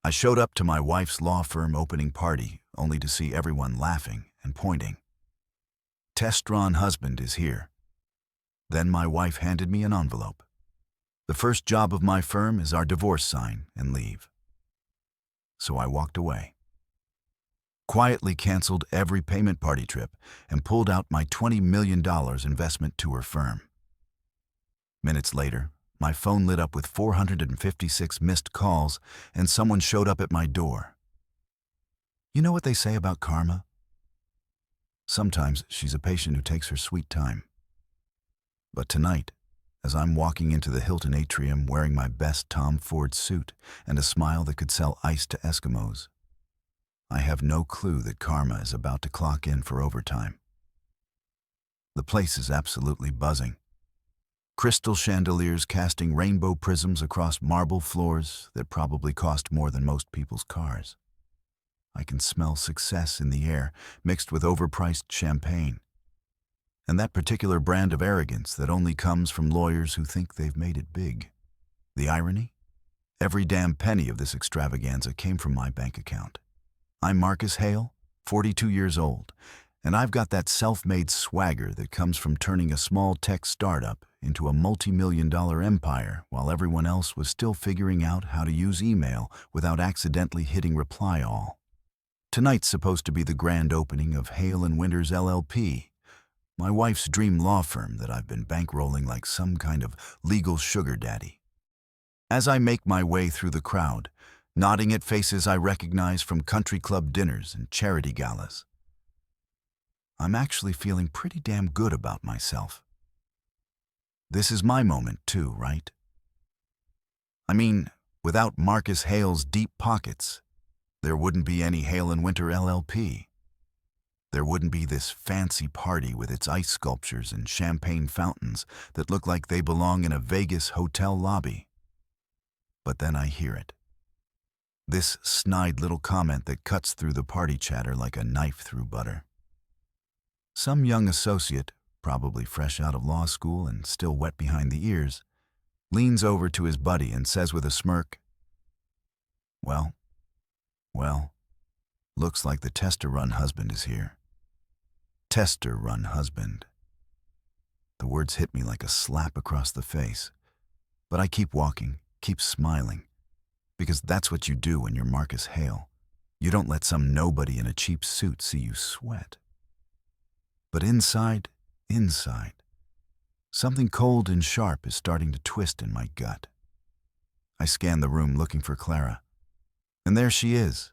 I showed up to my wife's law firm opening party only to see everyone laughing and pointing. TESTRUN husband is here. Then my wife handed me an envelope. The first job of my firm is our divorce sign and leave. So I walked away. Quietly canceled every payment party trip and pulled out my $20 million investment to her firm. Minutes later, my phone lit up with 456 missed calls and someone showed up at my door. You know what they say about karma? Sometimes she's a patient who takes her sweet time. But tonight, as I'm walking into the Hilton atrium wearing my best Tom Ford suit and a smile that could sell ice to Eskimos, I have no clue that karma is about to clock in for overtime. The place is absolutely buzzing. Crystal chandeliers casting rainbow prisms across marble floors that probably cost more than most people's cars. I can smell success in the air mixed with overpriced champagne. And that particular brand of arrogance that only comes from lawyers who think they've made it big. The irony? Every damn penny of this extravaganza came from my bank account. I'm Marcus Hale, 42 years old, and I've got that self-made swagger that comes from turning a small tech startup into a multi-million-dollar empire while everyone else was still figuring out how to use email without accidentally hitting reply all. Tonight's supposed to be the grand opening of Hale & Winters LLP, my wife's dream law firm that I've been bankrolling like some kind of legal sugar daddy. As I make my way through the crowd, nodding at faces I recognize from country club dinners and charity galas, I'm actually feeling pretty damn good about myself. This is my moment too, right? I mean, without Marcus Hale's deep pockets, there wouldn't be any Hale & Winter LLP. There wouldn't be this fancy party with its ice sculptures and champagne fountains that look like they belong in a Vegas hotel lobby. But then I hear it. This snide little comment that cuts through the party chatter like a knife through butter. Some young associate, probably fresh out of law school and still wet behind the ears, leans over to his buddy and says with a smirk, Well, looks like the TESTRUN husband is here. TESTRUN husband. The words hit me like a slap across the face, but I keep walking, keep smiling, because that's what you do when you're Marcus Hale. You don't let some nobody in a cheap suit see you sweat. But inside, something cold and sharp is starting to twist in my gut. I scan the room looking for Clara, and there she is,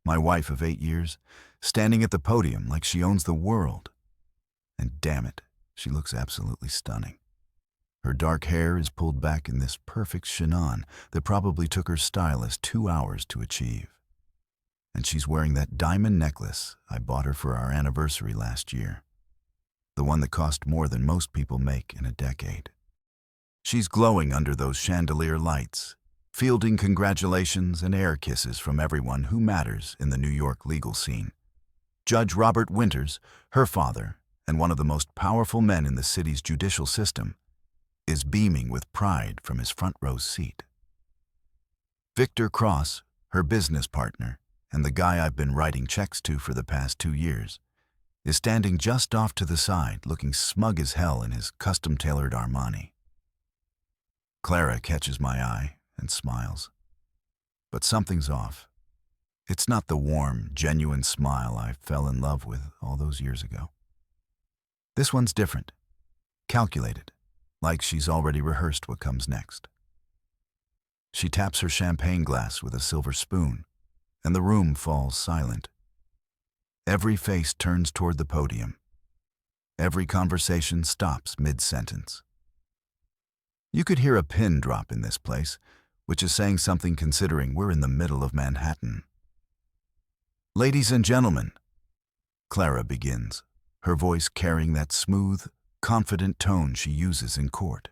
my wife of 8 years, standing at the podium like she owns the world. And damn it, she looks absolutely stunning. Her dark hair is pulled back in this perfect chignon that probably took her stylist 2 hours to achieve. And she's wearing that diamond necklace I bought her for our anniversary last year. The one that cost more than most people make in a decade. She's glowing under those chandelier lights, fielding congratulations and air kisses from everyone who matters in the New York legal scene. Judge Robert Winters, her father, and one of the most powerful men in the city's judicial system, is beaming with pride from his front row seat. Victor Cross, her business partner, and the guy I've been writing checks to for the past 2 years, is standing just off to the side, looking smug as hell in his custom-tailored Armani. Clara catches my eye and smiles. But something's off. It's not the warm, genuine smile I fell in love with all those years ago. This one's different, calculated, like she's already rehearsed what comes next. She taps her champagne glass with a silver spoon, and the room falls silent. Every face turns toward the podium. Every conversation stops mid-sentence. You could hear a pin drop in this place, which is saying something considering we're in the middle of Manhattan. Ladies and gentlemen, Clara begins, her voice carrying that smooth, confident tone she uses in court.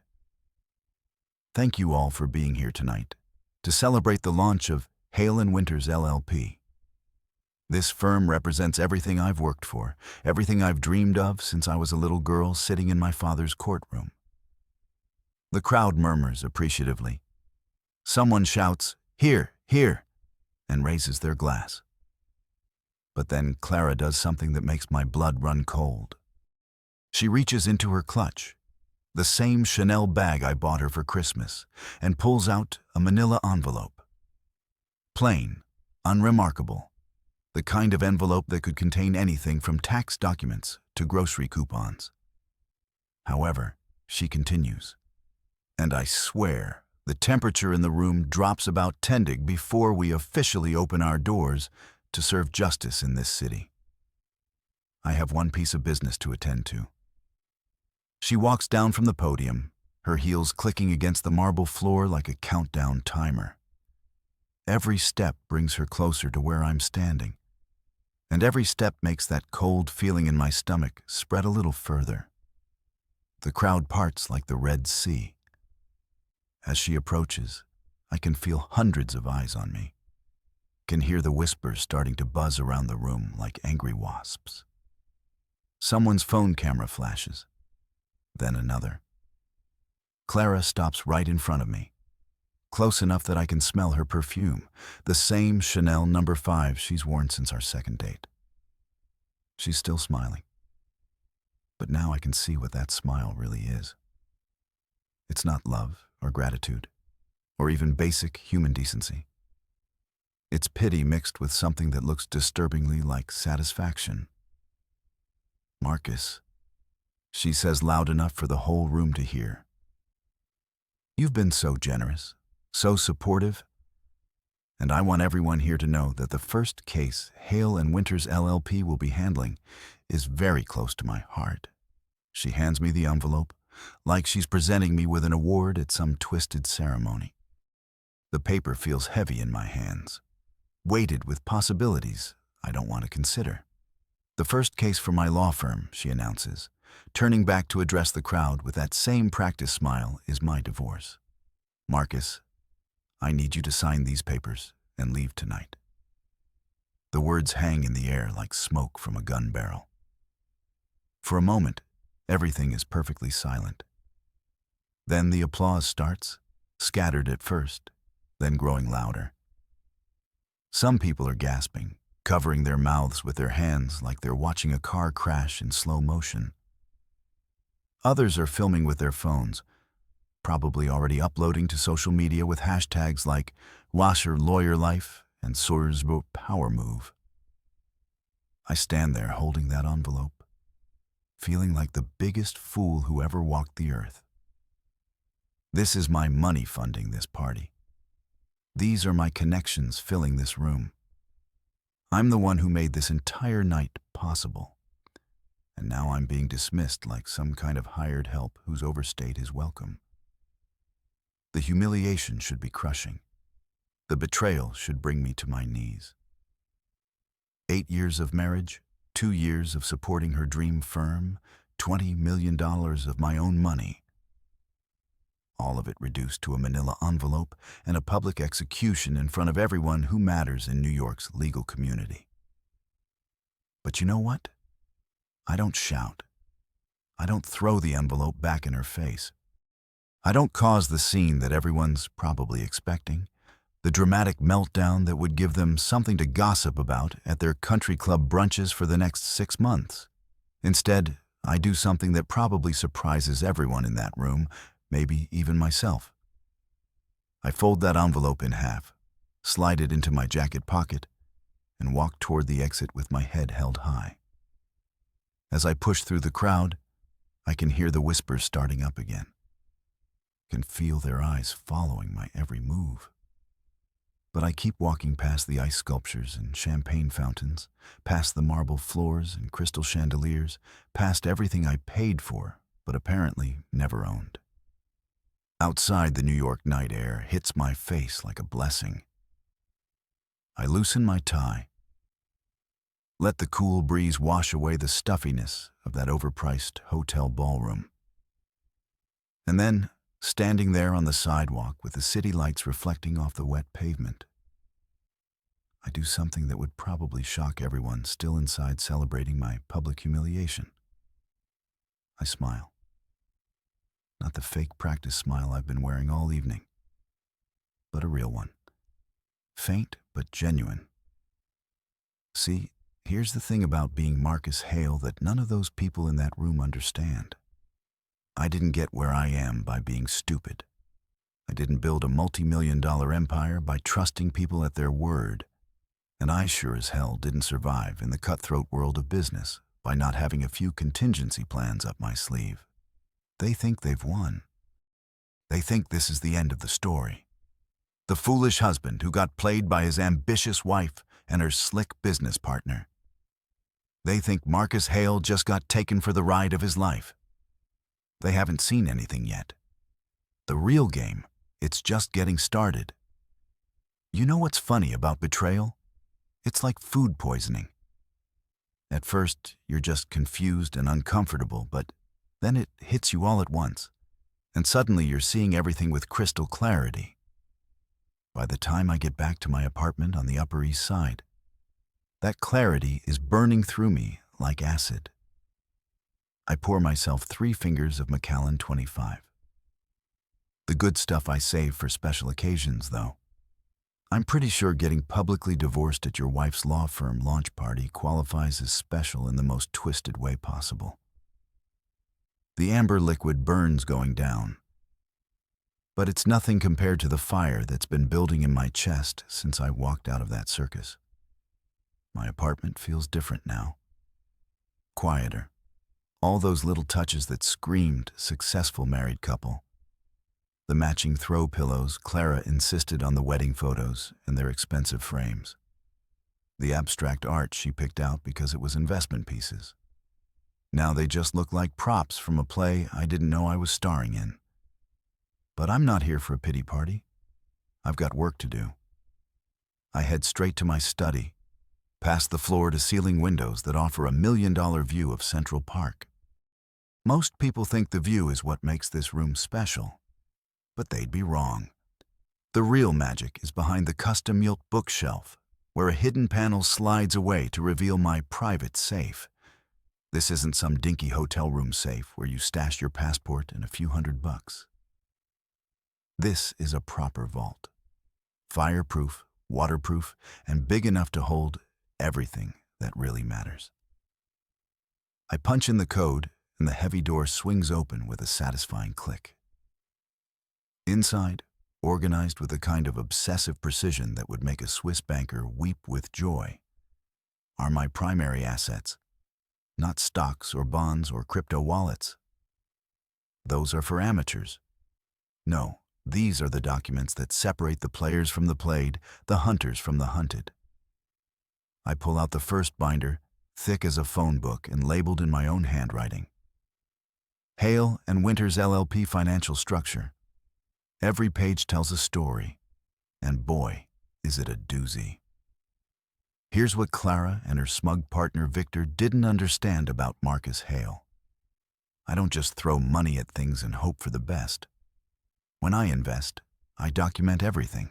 Thank you all for being here tonight to celebrate the launch of Hale & Winters LLP. This firm represents everything I've worked for, everything I've dreamed of since I was a little girl sitting in my father's courtroom. The crowd murmurs appreciatively. Someone shouts, "Here, here," and raises their glass. But then Clara does something that makes my blood run cold. She reaches into her clutch, the same Chanel bag I bought her for Christmas, and pulls out a manila envelope. Plain, unremarkable, the kind of envelope that could contain anything from tax documents to grocery coupons. However, she continues, and I swear the temperature in the room drops about 10 degrees before we officially open our doors to serve justice in this city. I have one piece of business to attend to. She walks down from the podium, her heels clicking against the marble floor like a countdown timer. Every step brings her closer to where I'm standing, and every step makes that cold feeling in my stomach spread a little further. The crowd parts like the Red Sea. As she approaches, I can feel hundreds of eyes on me, can hear the whispers starting to buzz around the room like angry wasps. Someone's phone camera flashes, then another. Clara stops right in front of me, close enough that I can smell her perfume, the same Chanel No. 5 she's worn since our second date. She's still smiling, but now I can see what that smile really is. It's not love or gratitude, or even basic human decency. It's pity mixed with something that looks disturbingly like satisfaction. "Marcus," she says loud enough for the whole room to hear. "You've been so generous, so supportive, and I want everyone here to know that the first case Hale and Winters LLP will be handling is very close to my heart." She hands me the envelope, like she's presenting me with an award at some twisted ceremony. The paper feels heavy in my hands, weighted with possibilities I don't want to consider. "The first case for my law firm," she announces, turning back to address the crowd with that same practice smile, "is my divorce. Marcus, I need you to sign these papers and leave tonight." The words hang in the air like smoke from a gun barrel. For a moment, everything is perfectly silent. Then the applause starts, scattered at first, then growing louder. Some people are gasping, covering their mouths with their hands like they're watching a car crash in slow motion. Others are filming with their phones, probably already uploading to social media with hashtags like Washer Lawyer Life and Sorsbo Power Move. I stand there holding that envelope, feeling like the biggest fool who ever walked the earth. This is my money funding this party. These are my connections filling this room. I'm the one who made this entire night possible. And now I'm being dismissed like some kind of hired help who's overstayed his welcome. The humiliation should be crushing. The betrayal should bring me to my knees. 8 years of marriage, 2 years of supporting her dream firm, $20 million of my own money. All of it reduced to a manila envelope and a public execution in front of everyone who matters in New York's legal community. But you know what? I don't shout. I don't throw the envelope back in her face. I don't cause the scene that everyone's probably expecting, the dramatic meltdown that would give them something to gossip about at their country club brunches for the next 6 months. Instead, I do something that probably surprises everyone in that room, maybe even myself. I fold that envelope in half, slide it into my jacket pocket, and walk toward the exit with my head held high. As I push through the crowd, I can hear the whispers starting up again. I can feel their eyes following my every move. But I keep walking past the ice sculptures and champagne fountains, past the marble floors and crystal chandeliers, past everything I paid for, but apparently never owned. Outside, the New York night air hits my face like a blessing. I loosen my tie, let the cool breeze wash away the stuffiness of that overpriced hotel ballroom. And then, standing there on the sidewalk with the city lights reflecting off the wet pavement, I do something that would probably shock everyone still inside celebrating my public humiliation. I smile. Not the fake practice smile I've been wearing all evening, but a real one. Faint but genuine. See, here's the thing about being Marcus Hale that none of those people in that room understand. I didn't get where I am by being stupid. I didn't build a multi-million-dollar empire by trusting people at their word. And I sure as hell didn't survive in the cutthroat world of business by not having a few contingency plans up my sleeve. They think they've won. They think this is the end of the story. The foolish husband who got played by his ambitious wife and her slick business partner. They think Marcus Hale just got taken for the ride of his life. They haven't seen anything yet. The real game, it's just getting started. You know what's funny about betrayal? It's like food poisoning. At first, you're just confused and uncomfortable, but then it hits you all at once, and suddenly you're seeing everything with crystal clarity. By the time I get back to my apartment on the Upper East Side, that clarity is burning through me like acid. I pour myself 3 fingers of Macallan 25. The good stuff I save for special occasions, though. I'm pretty sure getting publicly divorced at your wife's law firm launch party qualifies as special in the most twisted way possible. The amber liquid burns going down, but it's nothing compared to the fire that's been building in my chest since I walked out of that circus. My apartment feels different now. Quieter. All those little touches that screamed successful married couple. The matching throw pillows Clara insisted on, the wedding photos and their expensive frames. The abstract art she picked out because it was investment pieces. Now they just look like props from a play I didn't know I was starring in. But I'm not here for a pity party. I've got work to do. I head straight to my study, past the floor-to-ceiling windows that offer a $1 million view of Central Park. Most people think the view is what makes this room special, but they'd be wrong. The real magic is behind the custom-built bookshelf, where a hidden panel slides away to reveal my private safe. This isn't some dinky hotel room safe where you stash your passport and a few $100. This is a proper vault. Fireproof, waterproof, and big enough to hold everything that really matters. I punch in the code, and the heavy door swings open with a satisfying click. Inside, organized with a kind of obsessive precision that would make a Swiss banker weep with joy, are my primary assets, not stocks or bonds or crypto wallets. Those are for amateurs. No, these are the documents that separate the players from the played, the hunters from the hunted. I pull out the first binder, thick as a phone book and labeled in my own handwriting. Hale and Winters LLP financial structure. Every page tells a story, and boy, is it a doozy. Here's what Clara and her smug partner Victor didn't understand about Marcus Hale. I don't just throw money at things and hope for the best. When I invest, I document everything.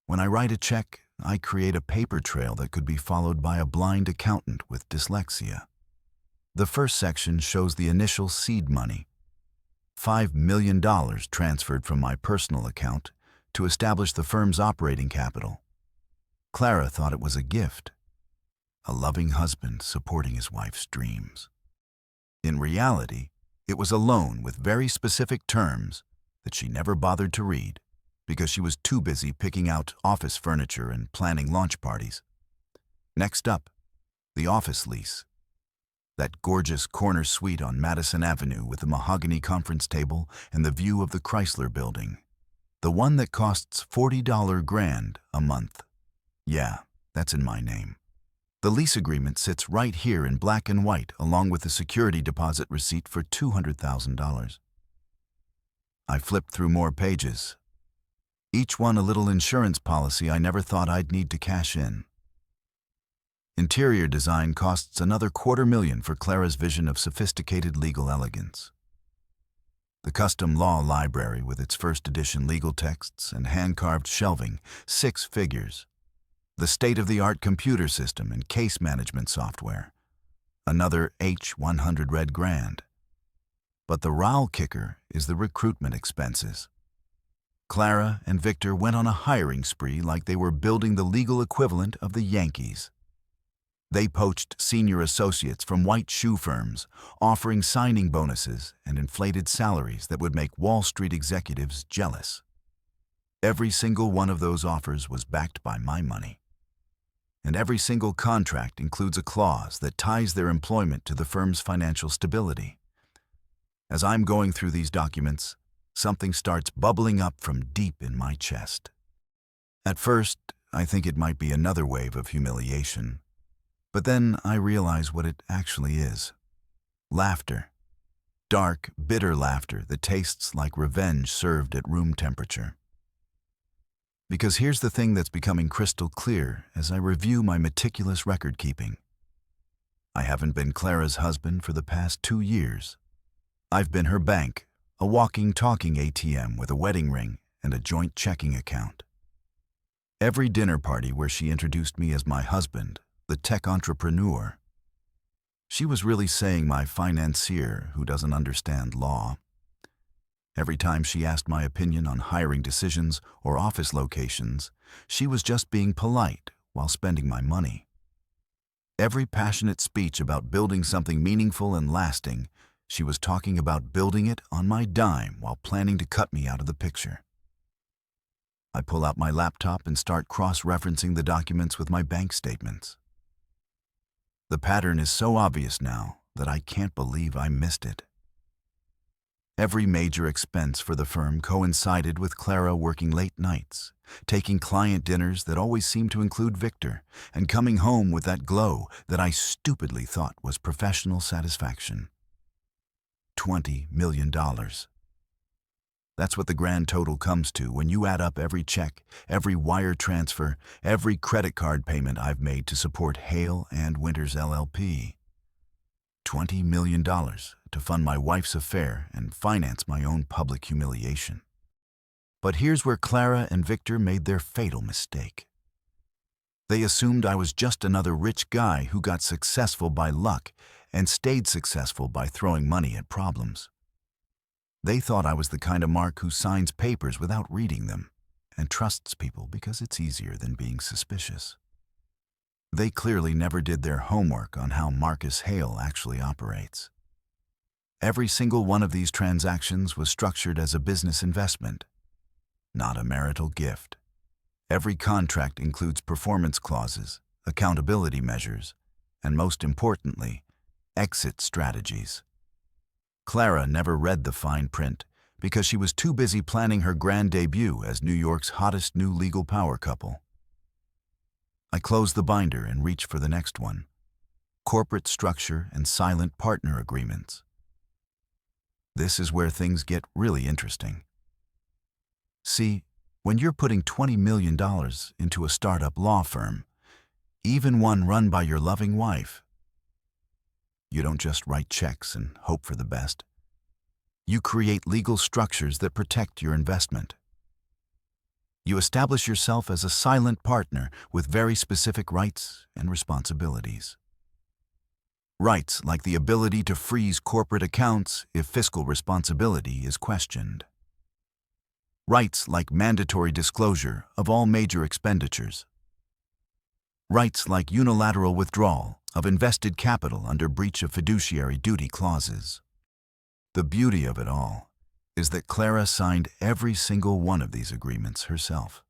When I write a check, I create a paper trail that could be followed by a blind accountant with dyslexia. The first section shows the initial seed money, $5 million transferred from my personal account to establish the firm's operating capital. Clara thought it was a gift, a loving husband supporting his wife's dreams. In reality, it was a loan with very specific terms that she never bothered to read because she was too busy picking out office furniture and planning launch parties. Next up, the office lease. That gorgeous corner suite on Madison Avenue with the mahogany conference table and the view of the Chrysler Building. The one that costs $40 grand a month. Yeah, that's in my name. The lease agreement sits right here in black and white along with the security deposit receipt for $200,000. I flipped through more pages. Each one a little insurance policy I never thought I'd need to cash in. Interior design costs another $250,000 for Clara's vision of sophisticated legal elegance. The custom law library with its first edition legal texts and hand-carved shelving, 6 figures. The state-of-the-art computer system and case management software, another $100 red grand. But the Rowell kicker is the recruitment expenses. Clara and Victor went on a hiring spree like they were building the legal equivalent of the Yankees. They poached senior associates from white shoe firms, offering signing bonuses and inflated salaries that would make Wall Street executives jealous. Every single one of those offers was backed by my money. And every single contract includes a clause that ties their employment to the firm's financial stability. As I'm going through these documents, something starts bubbling up from deep in my chest. At first, I think it might be another wave of humiliation, but then I realize what it actually is. Laughter. Dark, bitter laughter that tastes like revenge served at room temperature. Because here's the thing that's becoming crystal clear as I review my meticulous record-keeping. I haven't been Clara's husband for the past 2 years. I've been her bank, a walking, talking ATM with a wedding ring and a joint checking account. Every dinner party where she introduced me as my husband, the tech entrepreneur, she was really saying my financier who doesn't understand law. Every time she asked my opinion on hiring decisions or office locations, she was just being polite while spending my money. Every passionate speech about building something meaningful and lasting, she was talking about building it on my dime while planning to cut me out of the picture. I pull out my laptop and start cross-referencing the documents with my bank statements. The pattern is so obvious now that I can't believe I missed it. Every major expense for the firm coincided with Clara working late nights, taking client dinners that always seemed to include Victor, and coming home with that glow that I stupidly thought was professional satisfaction. $20 million. That's what the grand total comes to when you add up every check, every wire transfer, every credit card payment I've made to support Hale and Winters LLP. $20 million to fund my wife's affair and finance my own public humiliation. But here's where Clara and Victor made their fatal mistake. They assumed I was just another rich guy who got successful by luck and stayed successful by throwing money at problems. They thought I was the kind of Mark who signs papers without reading them and trusts people because it's easier than being suspicious. They clearly never did their homework on how Marcus Hale actually operates. Every single one of these transactions was structured as a business investment, not a marital gift. Every contract includes performance clauses, accountability measures, and most importantly, exit strategies. Clara never read the fine print because she was too busy planning her grand debut as New York's hottest new legal power couple. I close the binder and reach for the next one: corporate structure and silent partner agreements. This is where things get really interesting. See, when you're putting $20 million into a startup law firm, even one run by your loving wife, you don't just write checks and hope for the best. You create legal structures that protect your investment. You establish yourself as a silent partner with very specific rights and responsibilities. Rights like the ability to freeze corporate accounts if fiscal responsibility is questioned. Rights like mandatory disclosure of all major expenditures. Rights like unilateral withdrawal of invested capital under breach of fiduciary duty clauses. The beauty of it all is that Clara signed every single one of these agreements herself.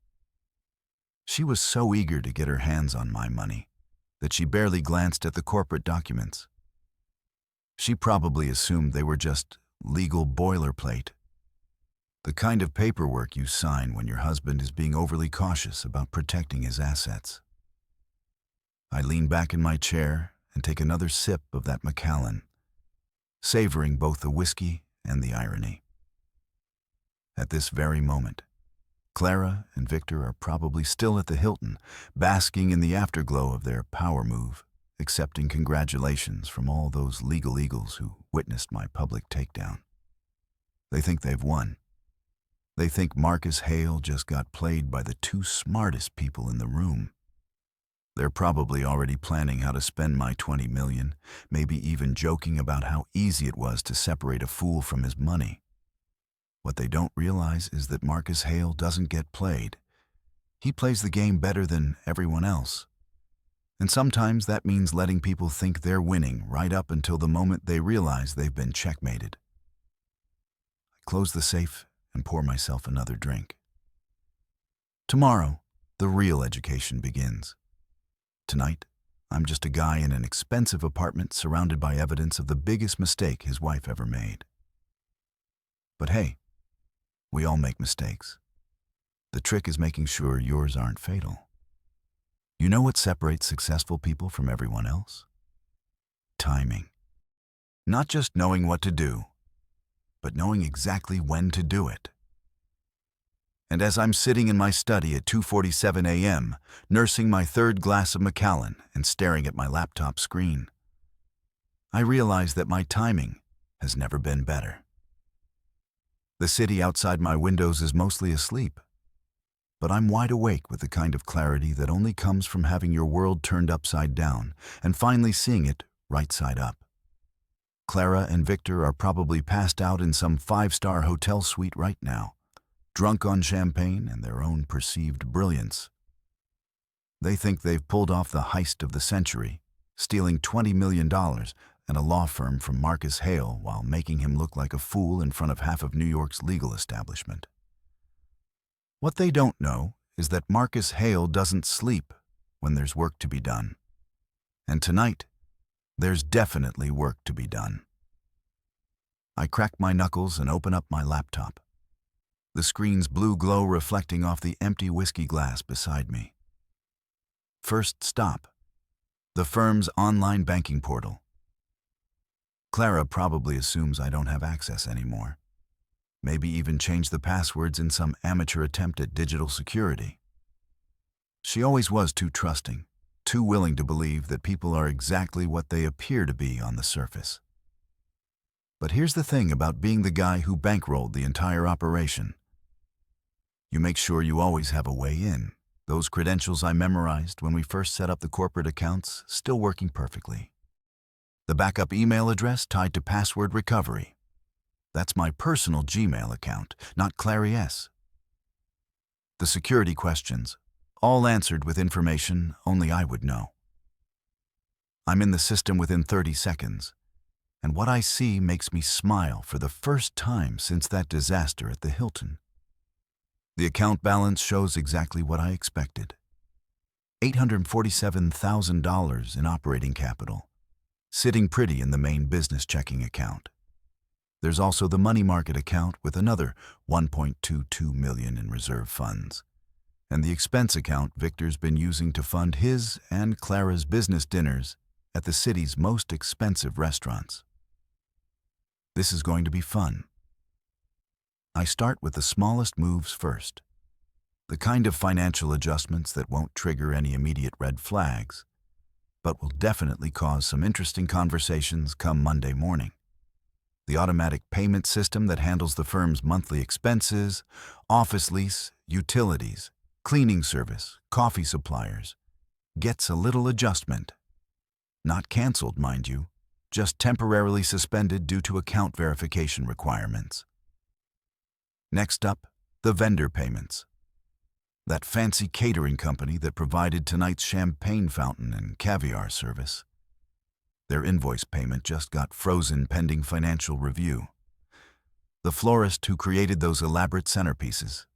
She was so eager to get her hands on my money that she barely glanced at the corporate documents. She probably assumed they were just legal boilerplate, the kind of paperwork you sign when your husband is being overly cautious about protecting his assets. I lean back in my chair and take another sip of that Macallan, savoring both the whiskey and the irony. At this very moment, Clara and Victor are probably still at the Hilton, basking in the afterglow of their power move, accepting congratulations from all those legal eagles who witnessed my public takedown. They think they've won. They think Marcus Hale just got played by the two smartest people in the room. They're probably already planning how to spend my $20 million, maybe even joking about how easy it was to separate a fool from his money. What they don't realize is that Marcus Hale doesn't get played. He plays the game better than everyone else. And sometimes that means letting people think they're winning right up until the moment they realize they've been checkmated. I close the safe and pour myself another drink. Tomorrow, the real education begins. Tonight, I'm just a guy in an expensive apartment surrounded by evidence of the biggest mistake his wife ever made. But hey, we all make mistakes. The trick is making sure yours aren't fatal. You know what separates successful people from everyone else? Timing. Not just knowing what to do, but knowing exactly when to do it. And as I'm sitting in my study at 2:47 a.m., nursing my third glass of Macallan and staring at my laptop screen, I realize that my timing has never been better. The city outside my windows is mostly asleep, but I'm wide awake with the kind of clarity that only comes from having your world turned upside down and finally seeing it right side up. Clara and Victor are probably passed out in some 5-star hotel suite right now, drunk on champagne and their own perceived brilliance. They think they've pulled off the heist of the century, stealing $20 million and a law firm from Marcus Hale while making him look like a fool in front of half of New York's legal establishment. What they don't know is that Marcus Hale doesn't sleep when there's work to be done. And tonight, there's definitely work to be done. I crack my knuckles and open up my laptop, the screen's blue glow reflecting off the empty whiskey glass beside me. First stop, the firm's online banking portal. Clara probably assumes I don't have access anymore. Maybe even change the passwords in some amateur attempt at digital security. She always was too trusting, too willing to believe that people are exactly what they appear to be on the surface. But here's the thing about being the guy who bankrolled the entire operation. You make sure you always have a way in. Those credentials I memorized when we first set up the corporate accounts still working perfectly. The backup email address tied to password recovery. That's my personal Gmail account, not Clarice. The security questions, all answered with information only I would know. I'm in the system within 30 seconds, and what I see makes me smile for the first time since that disaster at the Hilton. The account balance shows exactly what I expected. $847,000 in operating capital, sitting pretty in the main business checking account. There's also the money market account with another $1.22 million in reserve funds, and the expense account Victor's been using to fund his and Clara's business dinners at the city's most expensive restaurants. This is going to be fun. I start with the smallest moves first, the kind of financial adjustments that won't trigger any immediate red flags, but will definitely cause some interesting conversations come Monday morning. The automatic payment system that handles the firm's monthly expenses, office lease, utilities, cleaning service, coffee suppliers, gets a little adjustment. Not canceled, mind you, just temporarily suspended due to account verification requirements. Next up, the vendor payments. That fancy catering company that provided tonight's champagne fountain and caviar service. Their invoice payment just got frozen pending financial review. The florist who created those elaborate centerpieces.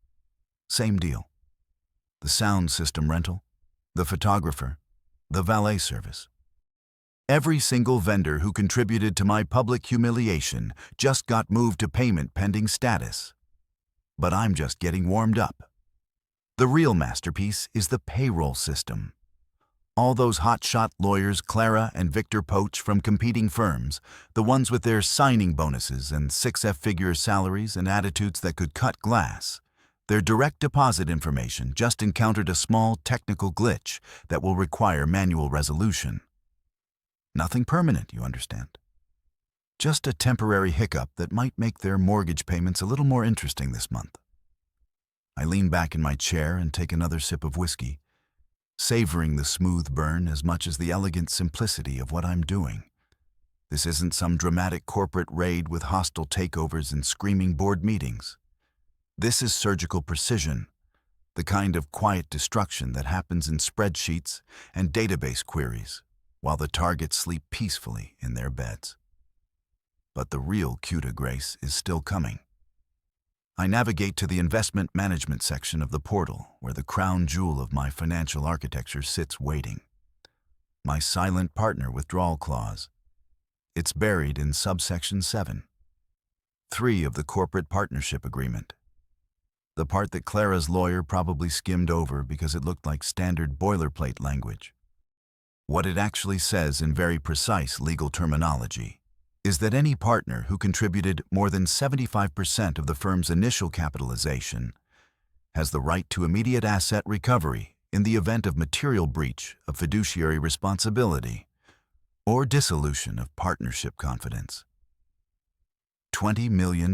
Same deal. The sound system rental, the photographer, the valet service. Every single vendor who contributed to my public humiliation just got moved to payment pending status. But I'm just getting warmed up. The real masterpiece is the payroll system. All those hotshot lawyers Clara and Victor poach from competing firms, the ones with their signing bonuses and 6-figure salaries and attitudes that could cut glass, their direct deposit information just encountered a small technical glitch that will require manual resolution. Nothing permanent, you understand. Just a temporary hiccup that might make their mortgage payments a little more interesting this month. I lean back in my chair and take another sip of whiskey, savoring the smooth burn as much as the elegant simplicity of what I'm doing. This isn't some dramatic corporate raid with hostile takeovers and screaming board meetings. This is surgical precision, the kind of quiet destruction that happens in spreadsheets and database queries while the targets sleep peacefully in their beds. But the real coup de grace is still coming. I navigate to the investment management section of the portal where the crown jewel of my financial architecture sits waiting. My silent partner withdrawal clause. It's buried in subsection 7. 3 of the corporate partnership agreement. The part that Clara's lawyer probably skimmed over because it looked like standard boilerplate language. What it actually says in very precise legal terminology is that any partner who contributed more than 75% of the firm's initial capitalization has the right to immediate asset recovery in the event of material breach of fiduciary responsibility or dissolution of partnership confidence. $20 million.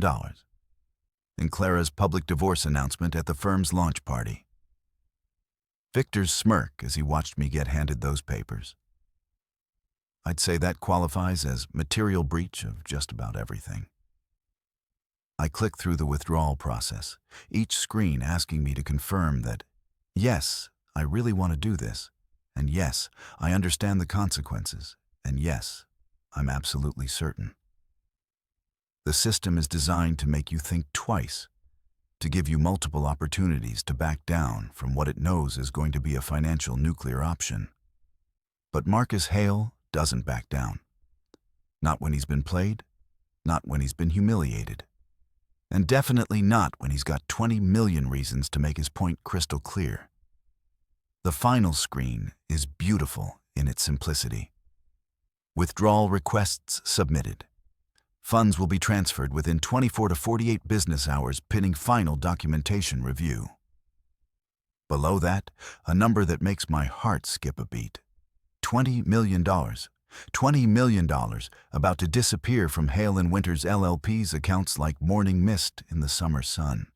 In Clara's public divorce announcement at the firm's launch party. Victor's smirk as he watched me get handed those papers. I'd say that qualifies as material breach of just about everything. I click through the withdrawal process, each screen asking me to confirm that, yes, I really want to do this, and yes, I understand the consequences, and yes, I'm absolutely certain. The system is designed to make you think twice, to give you multiple opportunities to back down from what it knows is going to be a financial nuclear option. But Marcus Hale doesn't back down. Not when he's been played, not when he's been humiliated, and definitely not when he's got 20 million reasons to make his point crystal clear. The final screen is beautiful in its simplicity. Withdrawal requests submitted. Funds will be transferred within 24 to 48 business hours pending final documentation review. Below that, a number that makes my heart skip a beat. $20 million. $20 million about to disappear from Hale & Winters LLP's accounts like morning mist in the summer sun.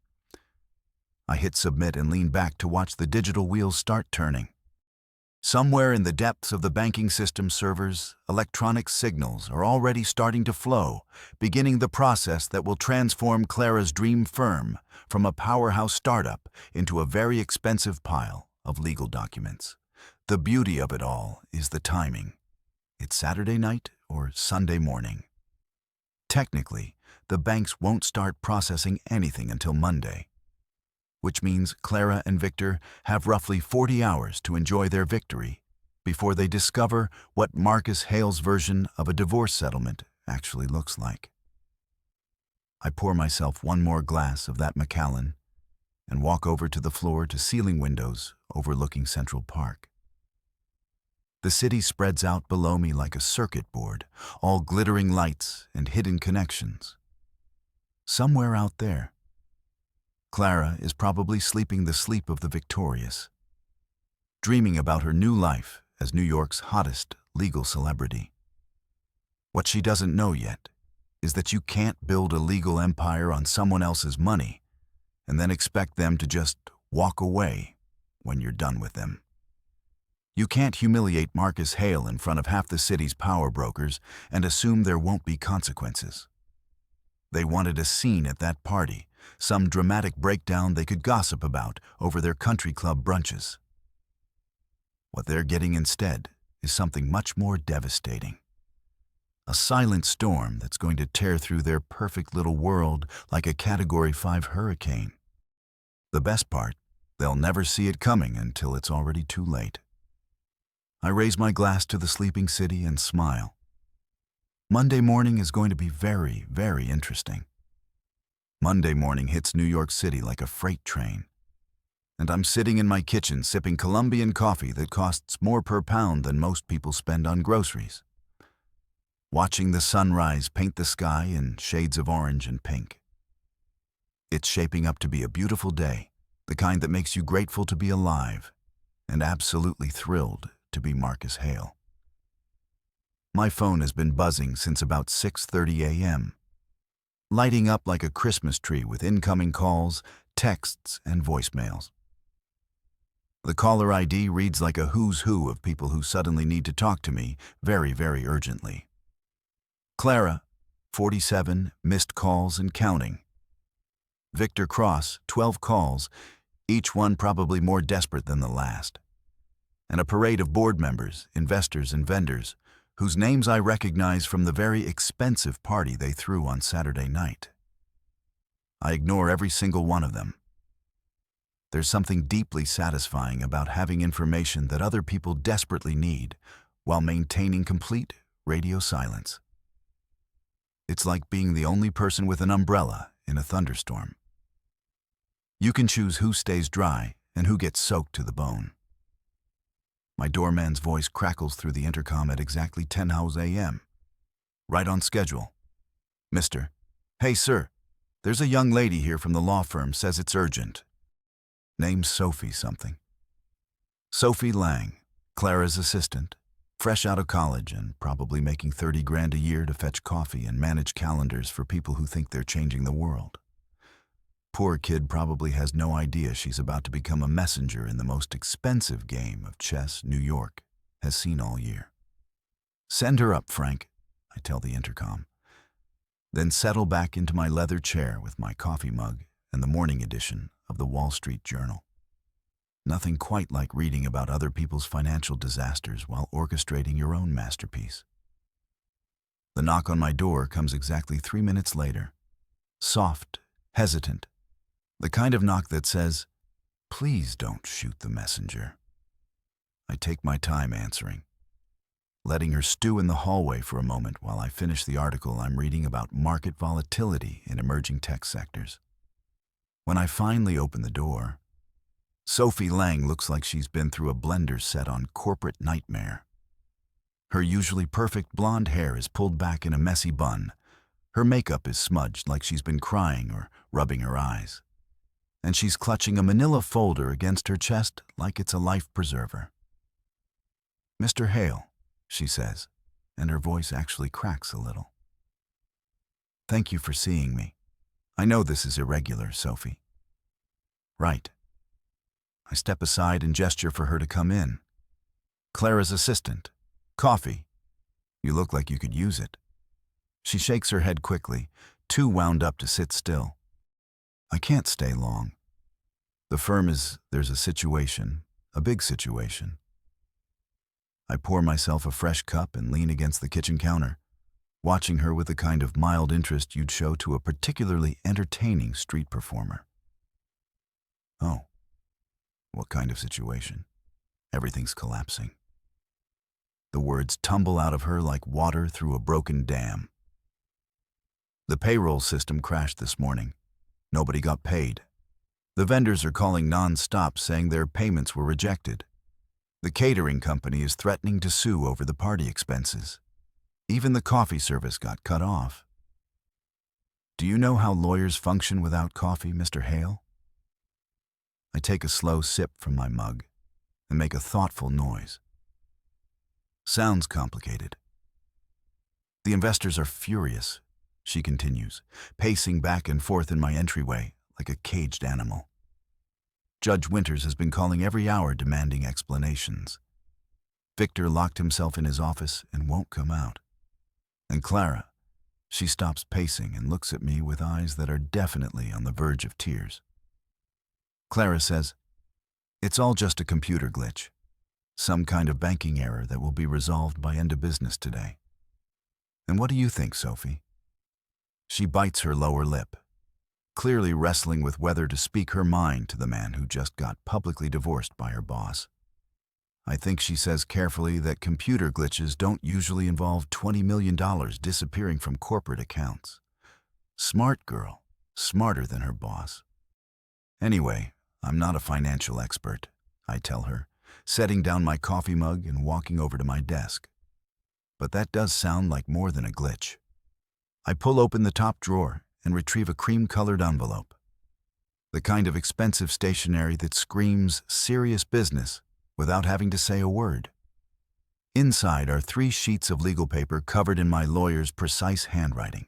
I hit submit and lean back to watch the digital wheels start turning. Somewhere in the depths of the banking system servers, electronic signals are already starting to flow, beginning the process that will transform Clara's dream firm from a powerhouse startup into a very expensive pile of legal documents. The beauty of it all is the timing. It's Saturday night or Sunday morning. Technically, the banks won't start processing anything until Monday, which means Clara and Victor have roughly 40 hours to enjoy their victory before they discover what Marcus Hale's version of a divorce settlement actually looks like. I pour myself one more glass of that Macallan and walk over to the floor-to-ceiling windows overlooking Central Park. The city spreads out below me like a circuit board, all glittering lights and hidden connections. Somewhere out there, Clara is probably sleeping the sleep of the victorious, dreaming about her new life as New York's hottest legal celebrity. What she doesn't know yet is that you can't build a legal empire on someone else's money and then expect them to just walk away when you're done with them. You can't humiliate Marcus Hale in front of half the city's power brokers and assume there won't be consequences. They wanted a scene at that party, some dramatic breakdown they could gossip about over their country club brunches. What they're getting instead is something much more devastating. A silent storm that's going to tear through their perfect little world like a Category 5 hurricane. The best part, they'll never see it coming until it's already too late. I raise my glass to the sleeping city and smile. Monday morning is going to be very, very interesting. Monday morning hits New York City like a freight train, and I'm sitting in my kitchen sipping Colombian coffee that costs more per pound than most people spend on groceries, watching the sunrise paint the sky in shades of orange and pink. It's shaping up to be a beautiful day, the kind that makes you grateful to be alive and absolutely thrilled to be Marcus Hale. My phone has been buzzing since about 6:30 a.m., lighting up like a Christmas tree with incoming calls, texts, and voicemails. The caller ID reads like a who's who of people who suddenly need to talk to me very, very urgently. Clara, 47, missed calls and counting. Victor Cross, 12 calls, each one probably more desperate than the last. And a parade of board members, investors, and vendors, whose names I recognize from the very expensive party they threw on Saturday night. I ignore every single one of them. There's something deeply satisfying about having information that other people desperately need while maintaining complete radio silence. It's like being the only person with an umbrella in a thunderstorm. You can choose who stays dry and who gets soaked to the bone. My doorman's voice crackles through the intercom at exactly 10 a.m. Right on schedule. Mr. Hey, sir, there's a young lady here from the law firm, says it's urgent. Name's Sophie something. Sophie Lang, Clara's assistant, fresh out of college and probably making 30 grand a year to fetch coffee and manage calendars for people who think they're changing the world. Poor kid probably has no idea she's about to become a messenger in the most expensive game of chess New York has seen all year. Send her up, Frank, I tell the intercom. Then settle back into my leather chair with my coffee mug and the morning edition of the Wall Street Journal. Nothing quite like reading about other people's financial disasters while orchestrating your own masterpiece. The knock on my door comes exactly 3 minutes later. Soft, hesitant. The kind of knock that says, please don't shoot the messenger. I take my time answering, letting her stew in the hallway for a moment while I finish the article I'm reading about market volatility in emerging tech sectors. When I finally open the door, Sophie Lang looks like she's been through a blender set on Corporate Nightmare. Her usually perfect blonde hair is pulled back in a messy bun. Her makeup is smudged like she's been crying or rubbing her eyes. And she's clutching a manila folder against her chest like it's a life preserver. Mr. Hale, she says, and her voice actually cracks a little. Thank you for seeing me. I know this is irregular, Sophie. Right. I step aside and gesture for her to come in. Clara's assistant. Coffee. You look like you could use it. She shakes her head quickly, too wound up to sit still. I can't stay long. There's a situation, a big situation. I pour myself a fresh cup and lean against the kitchen counter, watching her with the kind of mild interest you'd show to a particularly entertaining street performer. Oh, what kind of situation? Everything's collapsing. The words tumble out of her like water through a broken dam. The payroll system crashed this morning. Nobody got paid. The vendors are calling non-stop saying their payments were rejected. The catering company is threatening to sue over the party expenses. Even the coffee service got cut off. Do you know how lawyers function without coffee, Mr. Hale? I take a slow sip from my mug and make a thoughtful noise. Sounds complicated. The investors are furious, she continues, pacing back and forth in my entryway like a caged animal. Judge Winters has been calling every hour demanding explanations. Victor locked himself in his office and won't come out. And Clara, she stops pacing and looks at me with eyes that are definitely on the verge of tears. Clara says, it's all just a computer glitch. Some kind of banking error that will be resolved by end of business today. And what do you think, Sophie? She bites her lower lip, clearly wrestling with whether to speak her mind to the man who just got publicly divorced by her boss. I think she says carefully that computer glitches don't usually involve $20 million disappearing from corporate accounts. Smart girl, smarter than her boss. Anyway, I'm not a financial expert, I tell her, setting down my coffee mug and walking over to my desk. But that does sound like more than a glitch. I pull open the top drawer and retrieve a cream-colored envelope. The kind of expensive stationery that screams serious business without having to say a word. Inside are 3 sheets of legal paper covered in my lawyer's precise handwriting.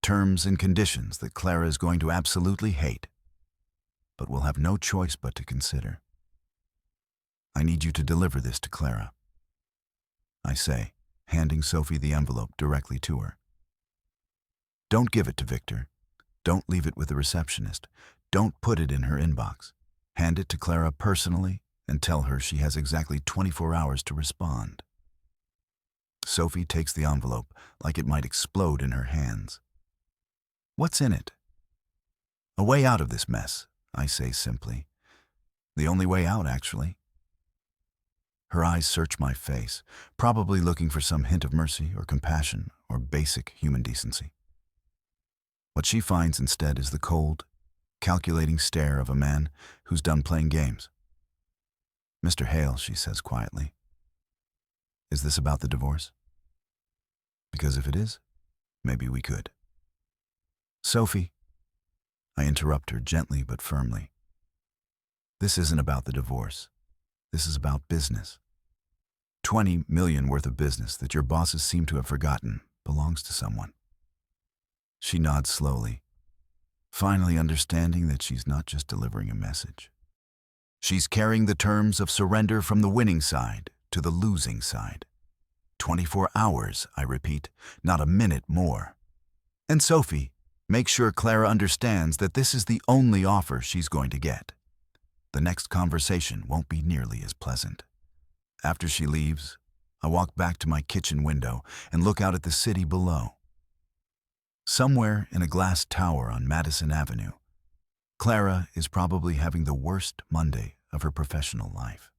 Terms and conditions that Clara is going to absolutely hate, but will have no choice but to consider. I need you to deliver this to Clara. I say, handing Sophie the envelope directly to her. Don't give it to Victor. Don't leave it with the receptionist. Don't put it in her inbox. Hand it to Clara personally and tell her she has exactly 24 hours to respond. Sophie takes the envelope like it might explode in her hands. What's in it? A way out of this mess, I say simply. The only way out, actually. Her eyes search my face, probably looking for some hint of mercy or compassion or basic human decency. What she finds instead is the cold, calculating stare of a man who's done playing games. Mr. Hale, she says quietly, is this about the divorce? Because if it is, maybe we could. Sophie, I interrupt her gently but firmly. This isn't about the divorce. This is about business. 20 million worth of business that your bosses seem to have forgotten belongs to someone. She nods slowly, finally understanding that she's not just delivering a message. She's carrying the terms of surrender from the winning side to the losing side. 24 hours, I repeat, not a minute more. And Sophie, make sure Clara understands that this is the only offer she's going to get. The next conversation won't be nearly as pleasant. After she leaves, I walk back to my kitchen window and look out at the city below. Somewhere in a glass tower on Madison Avenue, Clara is probably having the worst Monday of her professional life.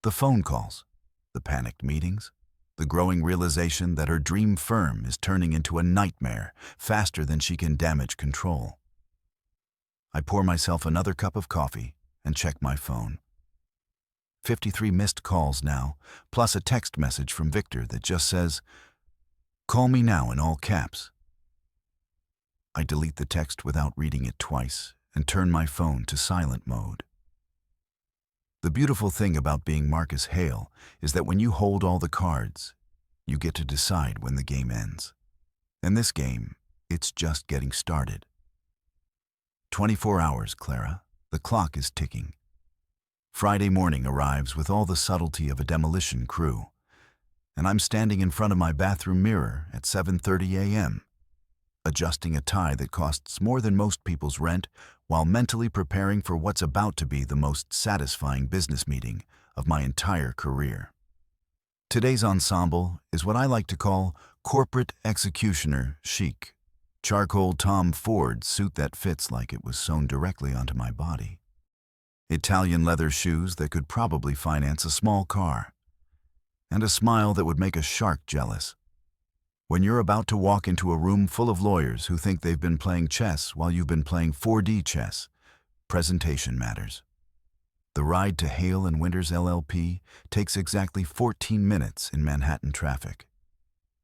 The phone calls, the panicked meetings, the growing realization that her dream firm is turning into a nightmare faster than she can damage control. I pour myself another cup of coffee and check my phone. 53 missed calls now, plus a text message from Victor that just says, "Call me now," in all caps. I delete the text without reading it twice and turn my phone to silent mode. The beautiful thing about being Marcus Hale is that when you hold all the cards, you get to decide when the game ends. In this game, it's just getting started. 24 hours, Clara. The clock is ticking. Friday morning arrives with all the subtlety of a demolition crew, and I'm standing in front of my bathroom mirror at 7:30 a.m., adjusting a tie that costs more than most people's rent while mentally preparing for what's about to be the most satisfying business meeting of my entire career. Today's ensemble is what I like to call corporate executioner chic. Charcoal Tom Ford suit that fits like it was sewn directly onto my body. Italian leather shoes that could probably finance a small car. And a smile that would make a shark jealous. When you're about to walk into a room full of lawyers who think they've been playing chess while you've been playing 4D chess, presentation matters. The ride to Hale & Winters LLP takes exactly 14 minutes in Manhattan traffic,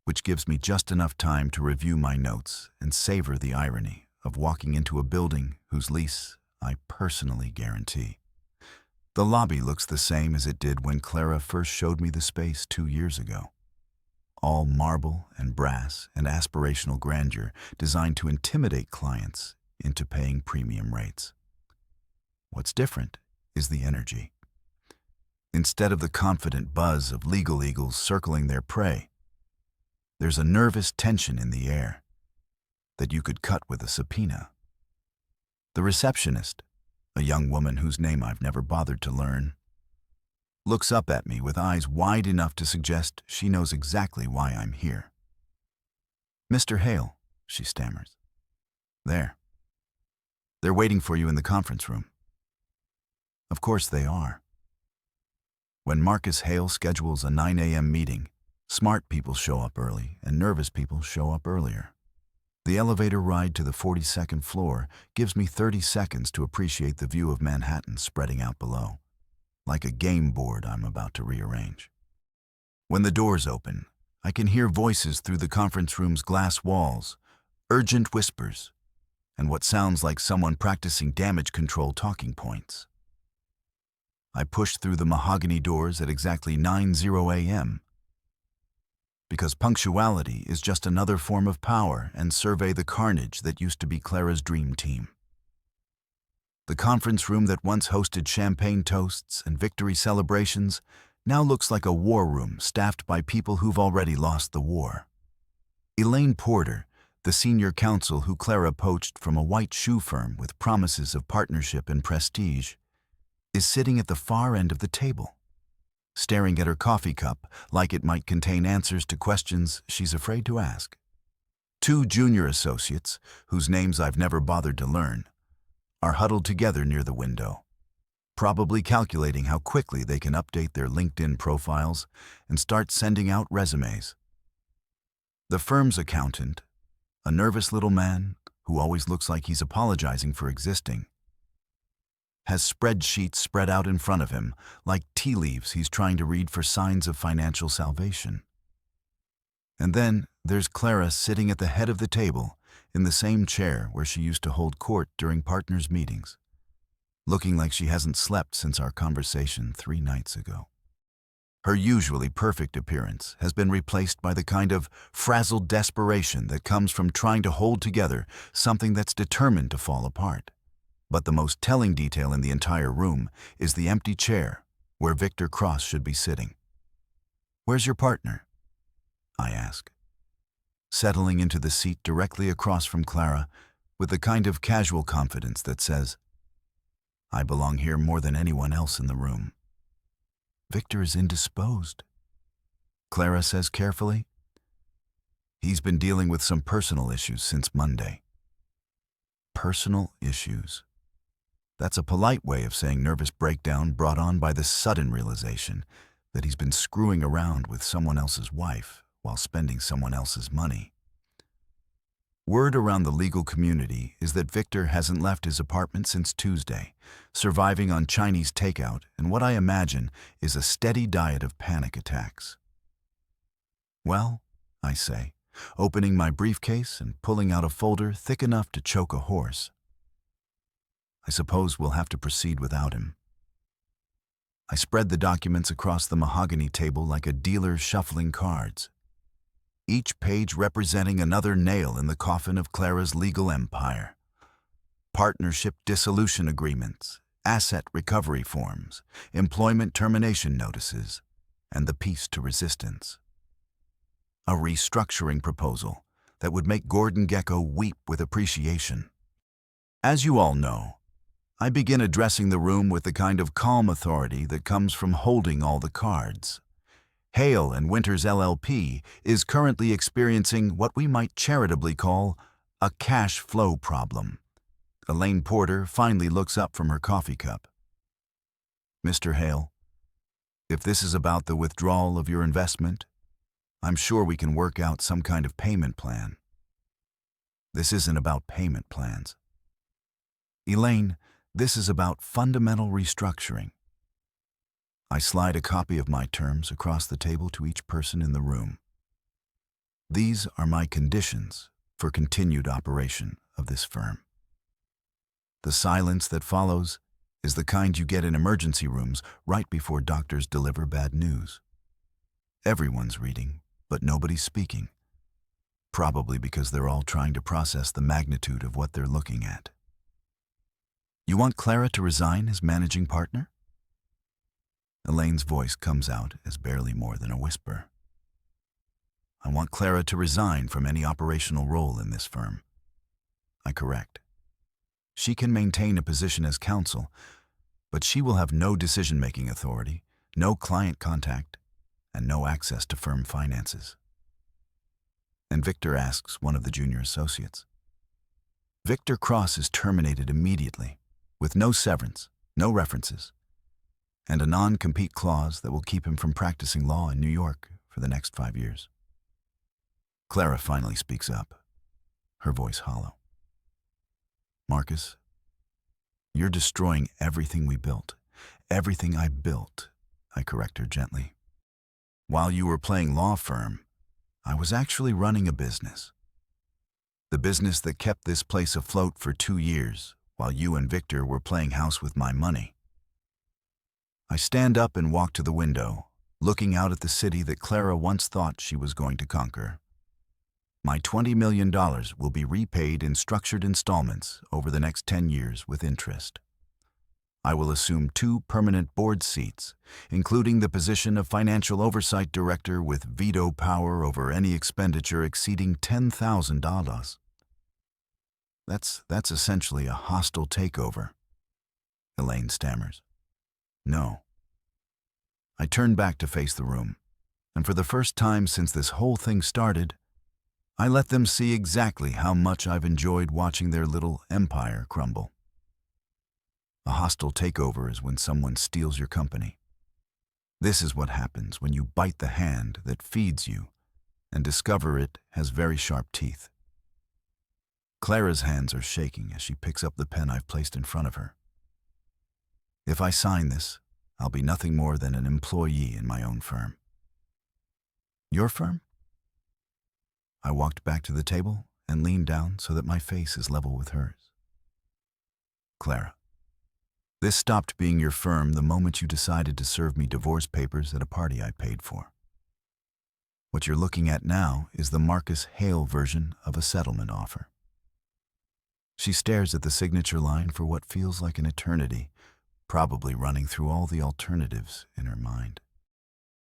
which gives me just enough time to review my notes and savor the irony of walking into a building whose lease I personally guarantee. The lobby looks the same as it did when Clara first showed me the space 2 years ago. All marble and brass and aspirational grandeur designed to intimidate clients into paying premium rates. What's different is the energy. Instead of the confident buzz of legal eagles circling their prey, there's a nervous tension in the air that you could cut with a subpoena. The receptionist, a young woman whose name I've never bothered to learn, looks up at me with eyes wide enough to suggest she knows exactly why I'm here. "Mr. Hale," she stammers. "There. They're waiting for you in the conference room." Of course they are. When Marcus Hale schedules a 9 a.m. meeting, smart people show up early and nervous people show up earlier. The elevator ride to the 42nd floor gives me 30 seconds to appreciate the view of Manhattan spreading out below, like a game board I'm about to rearrange. When the doors open, I can hear voices through the conference room's glass walls, urgent whispers, and what sounds like someone practicing damage control talking points. I push through the mahogany doors at exactly 9:00 a.m. because punctuality is just another form of power and survey the carnage that used to be Clara's dream team. The conference room that once hosted champagne toasts and victory celebrations now looks like a war room staffed by people who've already lost the war. Elaine Porter, the senior counsel who Clara poached from a white shoe firm with promises of partnership and prestige, is sitting at the far end of the table, staring at her coffee cup like it might contain answers to questions she's afraid to ask. Two junior associates, whose names I've never bothered to learn, are huddled together near the window, probably calculating how quickly they can update their LinkedIn profiles and start sending out resumes. The firm's accountant, a nervous little man who always looks like he's apologizing for existing, has spreadsheets spread out in front of him like tea leaves he's trying to read for signs of financial salvation. And then there's Clara sitting at the head of the table in the same chair where she used to hold court during partners' meetings, looking like she hasn't slept since our conversation 3 nights ago. Her usually perfect appearance has been replaced by the kind of frazzled desperation that comes from trying to hold together something that's determined to fall apart. But the most telling detail in the entire room is the empty chair where Victor Cross should be sitting. "Where's your partner?" I ask, settling into the seat directly across from Clara with the kind of casual confidence that says, I belong here more than anyone else in the room. "Victor is indisposed," Clara says carefully. "He's been dealing with some personal issues since Monday." Personal issues. That's a polite way of saying nervous breakdown brought on by the sudden realization that he's been screwing around with someone else's wife while spending someone else's money. Word around the legal community is that Victor hasn't left his apartment since Tuesday, surviving on Chinese takeout and what I imagine is a steady diet of panic attacks. "Well," I say, opening my briefcase and pulling out a folder thick enough to choke a horse, "I suppose we'll have to proceed without him." I spread the documents across the mahogany table like a dealer shuffling cards, each page representing another nail in the coffin of Clara's legal empire. Partnership dissolution agreements, asset recovery forms, employment termination notices, and the peace to resistance. A restructuring proposal that would make Gordon Gekko weep with appreciation. As you all know, I begin addressing the room with the kind of calm authority that comes from holding all the cards. Hale and Winters LLP is currently experiencing what we might charitably call a cash flow problem. Elaine Porter finally looks up from her coffee cup. "Mr. Hale, if this is about the withdrawal of your investment, I'm sure we can work out some kind of payment plan." "This isn't about payment plans, Elaine. This is about fundamental restructuring." I slide a copy of my terms across the table to each person in the room. "These are my conditions for continued operation of this firm." The silence that follows is the kind you get in emergency rooms right before doctors deliver bad news. Everyone's reading, but nobody's speaking, probably because they're all trying to process the magnitude of what they're looking at. "You want Clara to resign as managing partner?" Elaine's voice comes out as barely more than a whisper. "I want Clara to resign from any operational role in this firm," I correct. "She can maintain a position as counsel, but she will have no decision-making authority, no client contact, and no access to firm finances." And Victor asks one of the junior associates. Victor Cross is terminated immediately, with no severance, no references, and a non-compete clause that will keep him from practicing law in New York for the next 5 years. Clara finally speaks up, her voice hollow. "Marcus, you're destroying everything we built, everything I built," I correct her gently. "While you were playing law firm, I was actually running a business. The business that kept this place afloat for 2 years, while you and Victor were playing house with my money." I stand up and walk to the window, looking out at the city that Clara once thought she was going to conquer. My $20 million will be repaid in structured installments over the next 10 years with interest. I will assume 2 permanent board seats, including the position of Financial Oversight Director with veto power over any expenditure exceeding $10,000. That's essentially a hostile takeover, Elaine stammers. No. I turn back to face the room, and for the first time since this whole thing started, I let them see exactly how much I've enjoyed watching their little empire crumble. A hostile takeover is when someone steals your company. This is what happens when you bite the hand that feeds you and discover it has very sharp teeth. Clara's hands are shaking as she picks up the pen I've placed in front of her. If I sign this, I'll be nothing more than an employee in my own firm. Your firm? I walked back to the table and leaned down so that my face is level with hers. Clara, this stopped being your firm the moment you decided to serve me divorce papers at a party I paid for. What you're looking at now is the Marcus Hale version of a settlement offer. She stares at the signature line for what feels like an eternity, probably running through all the alternatives in her mind.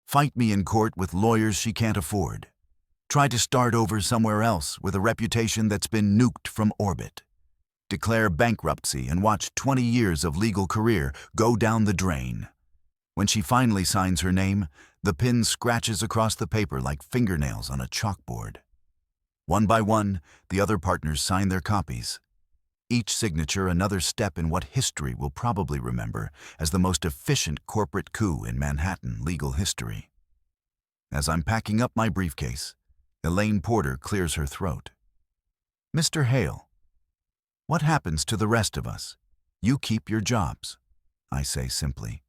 Fight me in court with lawyers she can't afford. Try to start over somewhere else with a reputation that's been nuked from orbit. Declare bankruptcy and watch 20 years of legal career go down the drain. When she finally signs her name, the pen scratches across the paper like fingernails on a chalkboard. One by one, the other partners sign their copies. Each signature another step in what history will probably remember as the most efficient corporate coup in Manhattan legal history. As I'm packing up my briefcase, Elaine Porter clears her throat. Mr. Hale, what happens to the rest of us? You keep your jobs, I say simply.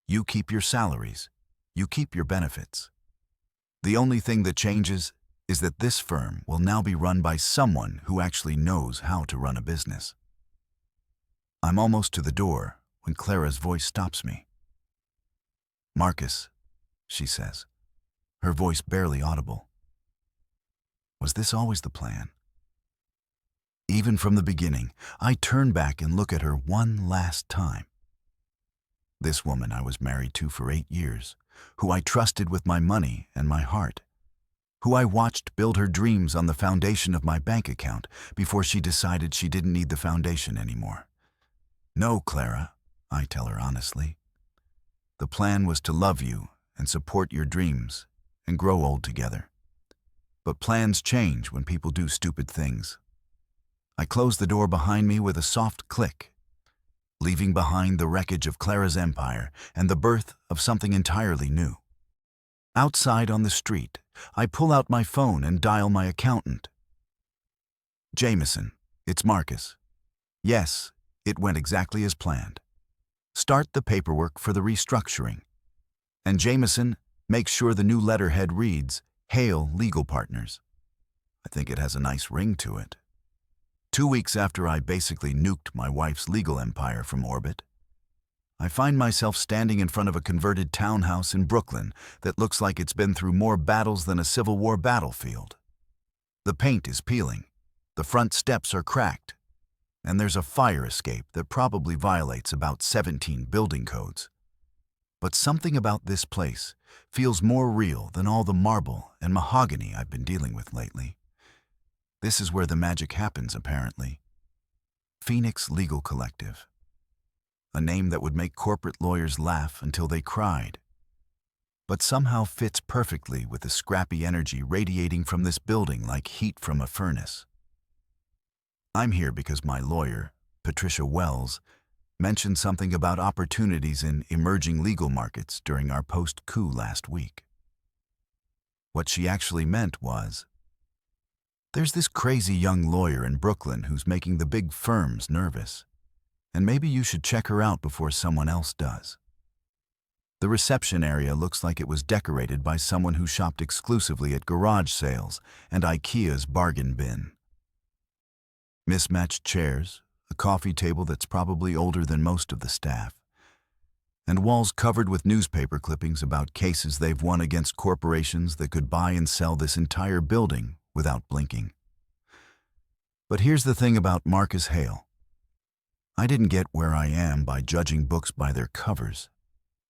You keep your salaries. You keep your benefits. The only thing that changes is that this firm will now be run by someone who actually knows how to run a business. I'm almost to the door when Clara's voice stops me. Marcus, she says, her voice barely audible. Was this always the plan? Even from the beginning, I turn back and look at her one last time. This woman I was married to for 8 years, who I trusted with my money and my heart, who I watched build her dreams on the foundation of my bank account before she decided she didn't need the foundation anymore. No, Clara, I tell her honestly. The plan was to love you and support your dreams and grow old together. But plans change when people do stupid things. I close the door behind me with a soft click, leaving behind the wreckage of Clara's empire and the birth of something entirely new. Outside on the street, I pull out my phone and dial my accountant. Jameson, it's Marcus. Yes, it went exactly as planned. Start the paperwork for the restructuring. And Jameson, make sure the new letterhead reads, Hale Legal Partners. I think it has a nice ring to it. 2 weeks after I basically nuked my wife's legal empire from orbit, I find myself standing in front of a converted townhouse in Brooklyn that looks like it's been through more battles than a Civil War battlefield. The paint is peeling, the front steps are cracked, and there's a fire escape that probably violates about 17 building codes. But something about this place feels more real than all the marble and mahogany I've been dealing with lately. This is where the magic happens, apparently. Phoenix Legal Collective. A name that would make corporate lawyers laugh until they cried, but somehow fits perfectly with the scrappy energy radiating from this building like heat from a furnace. I'm here because my lawyer, Patricia Wells, mentioned something about opportunities in emerging legal markets during our post-coup last week. What she actually meant was, there's this crazy young lawyer in Brooklyn who's making the big firms nervous, and maybe you should check her out before someone else does. The reception area looks like it was decorated by someone who shopped exclusively at garage sales and IKEA's bargain bin. Mismatched chairs, a coffee table that's probably older than most of the staff, and walls covered with newspaper clippings about cases they've won against corporations that could buy and sell this entire building without blinking. But here's the thing about Marcus Hale. I didn't get where I am by judging books by their covers.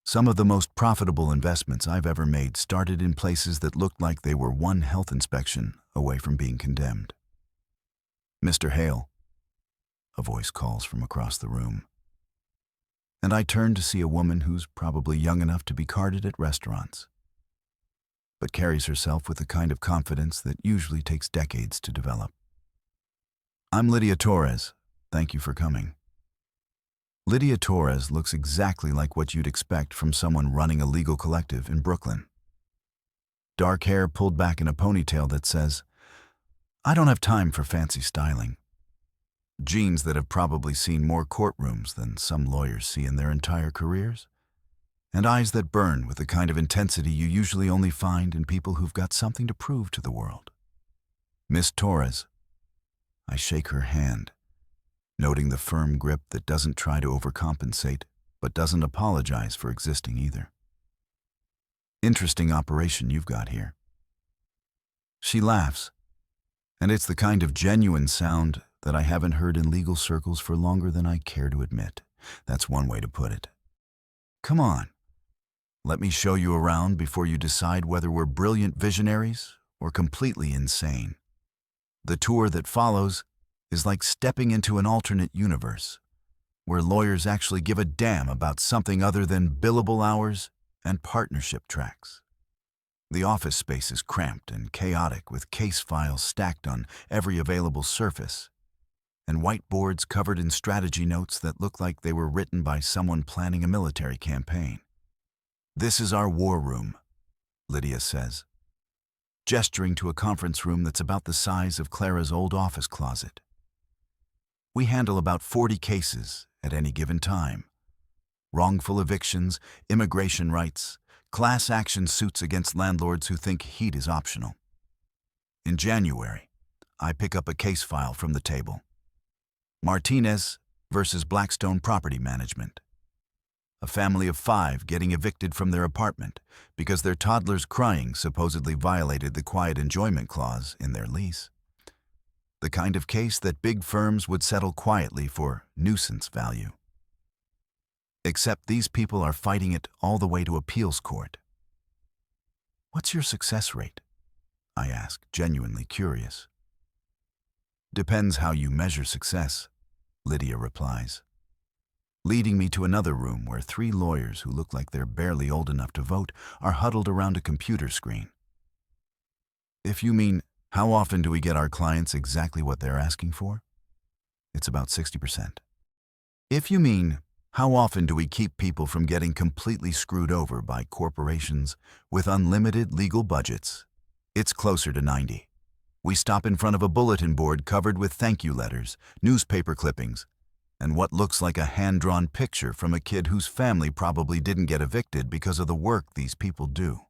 Some of the most profitable investments I've ever made started in places that looked like they were one health inspection away from being condemned. "Mr. Hale," a voice calls from across the room. And I turn to see a woman who's probably young enough to be carded at restaurants, but carries herself with the kind of confidence that usually takes decades to develop. "I'm Lydia Torres. Thank you for coming." Lydia Torres looks exactly like what you'd expect from someone running a legal collective in Brooklyn. Dark hair pulled back in a ponytail that says, "I don't have time for fancy styling." Jeans that have probably seen more courtrooms than some lawyers see in their entire careers. And eyes that burn with the kind of intensity you usually only find in people who've got something to prove to the world. "Miss Torres." I shake her hand, noting the firm grip that doesn't try to overcompensate, but doesn't apologize for existing either. "Interesting operation you've got here." She laughs, and it's the kind of genuine sound that I haven't heard in legal circles for longer than I care to admit. That's one way to put it. "Come on. Let me show you around before you decide whether we're brilliant visionaries or completely insane." The tour that follows is like stepping into an alternate universe, where lawyers actually give a damn about something other than billable hours and partnership tracks. The office space is cramped and chaotic, with case files stacked on every available surface, and whiteboards covered in strategy notes that look like they were written by someone planning a military campaign. "This is our war room," Lydia says, gesturing to a conference room that's about the size of Clara's old office closet. "We handle about 40 cases at any given time. Wrongful evictions, immigration rights, class action suits against landlords who think heat is optional. In January, I pick up a case file from the table. Martinez versus Blackstone Property Management. A family of 5 getting evicted from their apartment because their toddler's crying supposedly violated the quiet enjoyment clause in their lease. The kind of case that big firms would settle quietly for nuisance value. Except these people are fighting it all the way to appeals court." "What's your success rate?" I ask, genuinely curious. "Depends how you measure success," Lydia replies, leading me to another room where 3 lawyers who look like they're barely old enough to vote are huddled around a computer screen. "If you mean, how often do we get our clients exactly what they're asking for? It's about 60%. If you mean, how often do we keep people from getting completely screwed over by corporations with unlimited legal budgets? It's closer to 90. We stop in front of a bulletin board covered with thank you letters, newspaper clippings, and what looks like a hand-drawn picture from a kid whose family probably didn't get evicted because of the work these people do.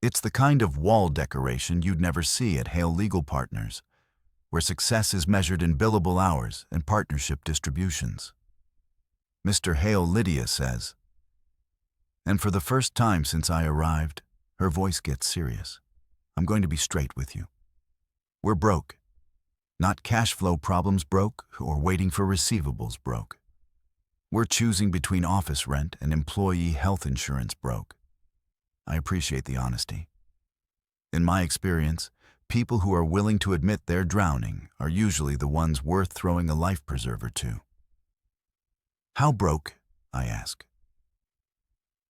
It's the kind of wall decoration you'd never see at Hale Legal Partners, where success is measured in billable hours and partnership distributions." "Mr. Hale," Lydia says. And for the first time since I arrived, her voice gets serious. "I'm going to be straight with you. We're broke. Not cash flow problems broke or waiting for receivables broke. We're choosing between office rent and employee health insurance broke." I appreciate the honesty. In my experience, people who are willing to admit they're drowning are usually the ones worth throwing a life preserver to. "How broke?" I ask.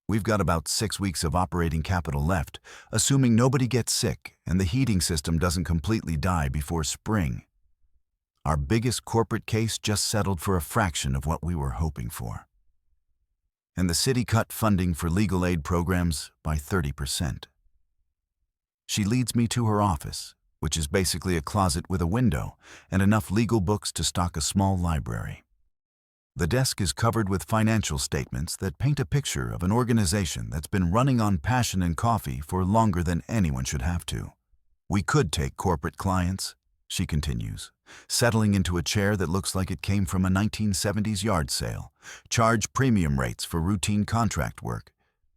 "We've got about 6 weeks of operating capital left, assuming nobody gets sick and the heating system doesn't completely die before spring. Our biggest corporate case just settled for a fraction of what we were hoping for. And the city cut funding for legal aid programs by 30%. She leads me to her office, which is basically a closet with a window and enough legal books to stock a small library. The desk is covered with financial statements that paint a picture of an organization that's been running on passion and coffee for longer than anyone should have to. "We could take corporate clients," she continues, settling into a chair that looks like it came from a 1970s yard sale, charge premium rates for routine contract work,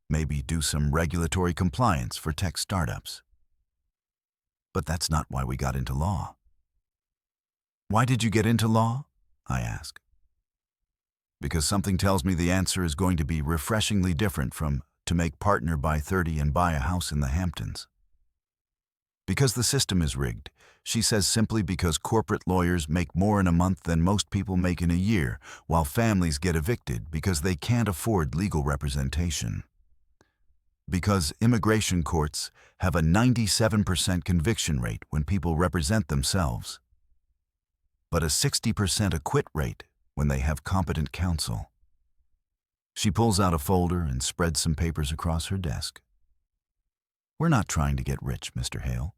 maybe do some regulatory compliance for tech startups. But that's not why we got into law. "Why did you get into law?" I ask. Because something tells me the answer is going to be refreshingly different from to make partner by 30 and buy a house in the Hamptons. Because the system is rigged, she says, simply because corporate lawyers make more in a month than most people make in a year, while families get evicted because they can't afford legal representation. Because immigration courts have a 97% conviction rate when people represent themselves, but a 60% acquit rate when they have competent counsel. She pulls out a folder and spreads some papers across her desk. We're not trying to get rich, Mr. Hale.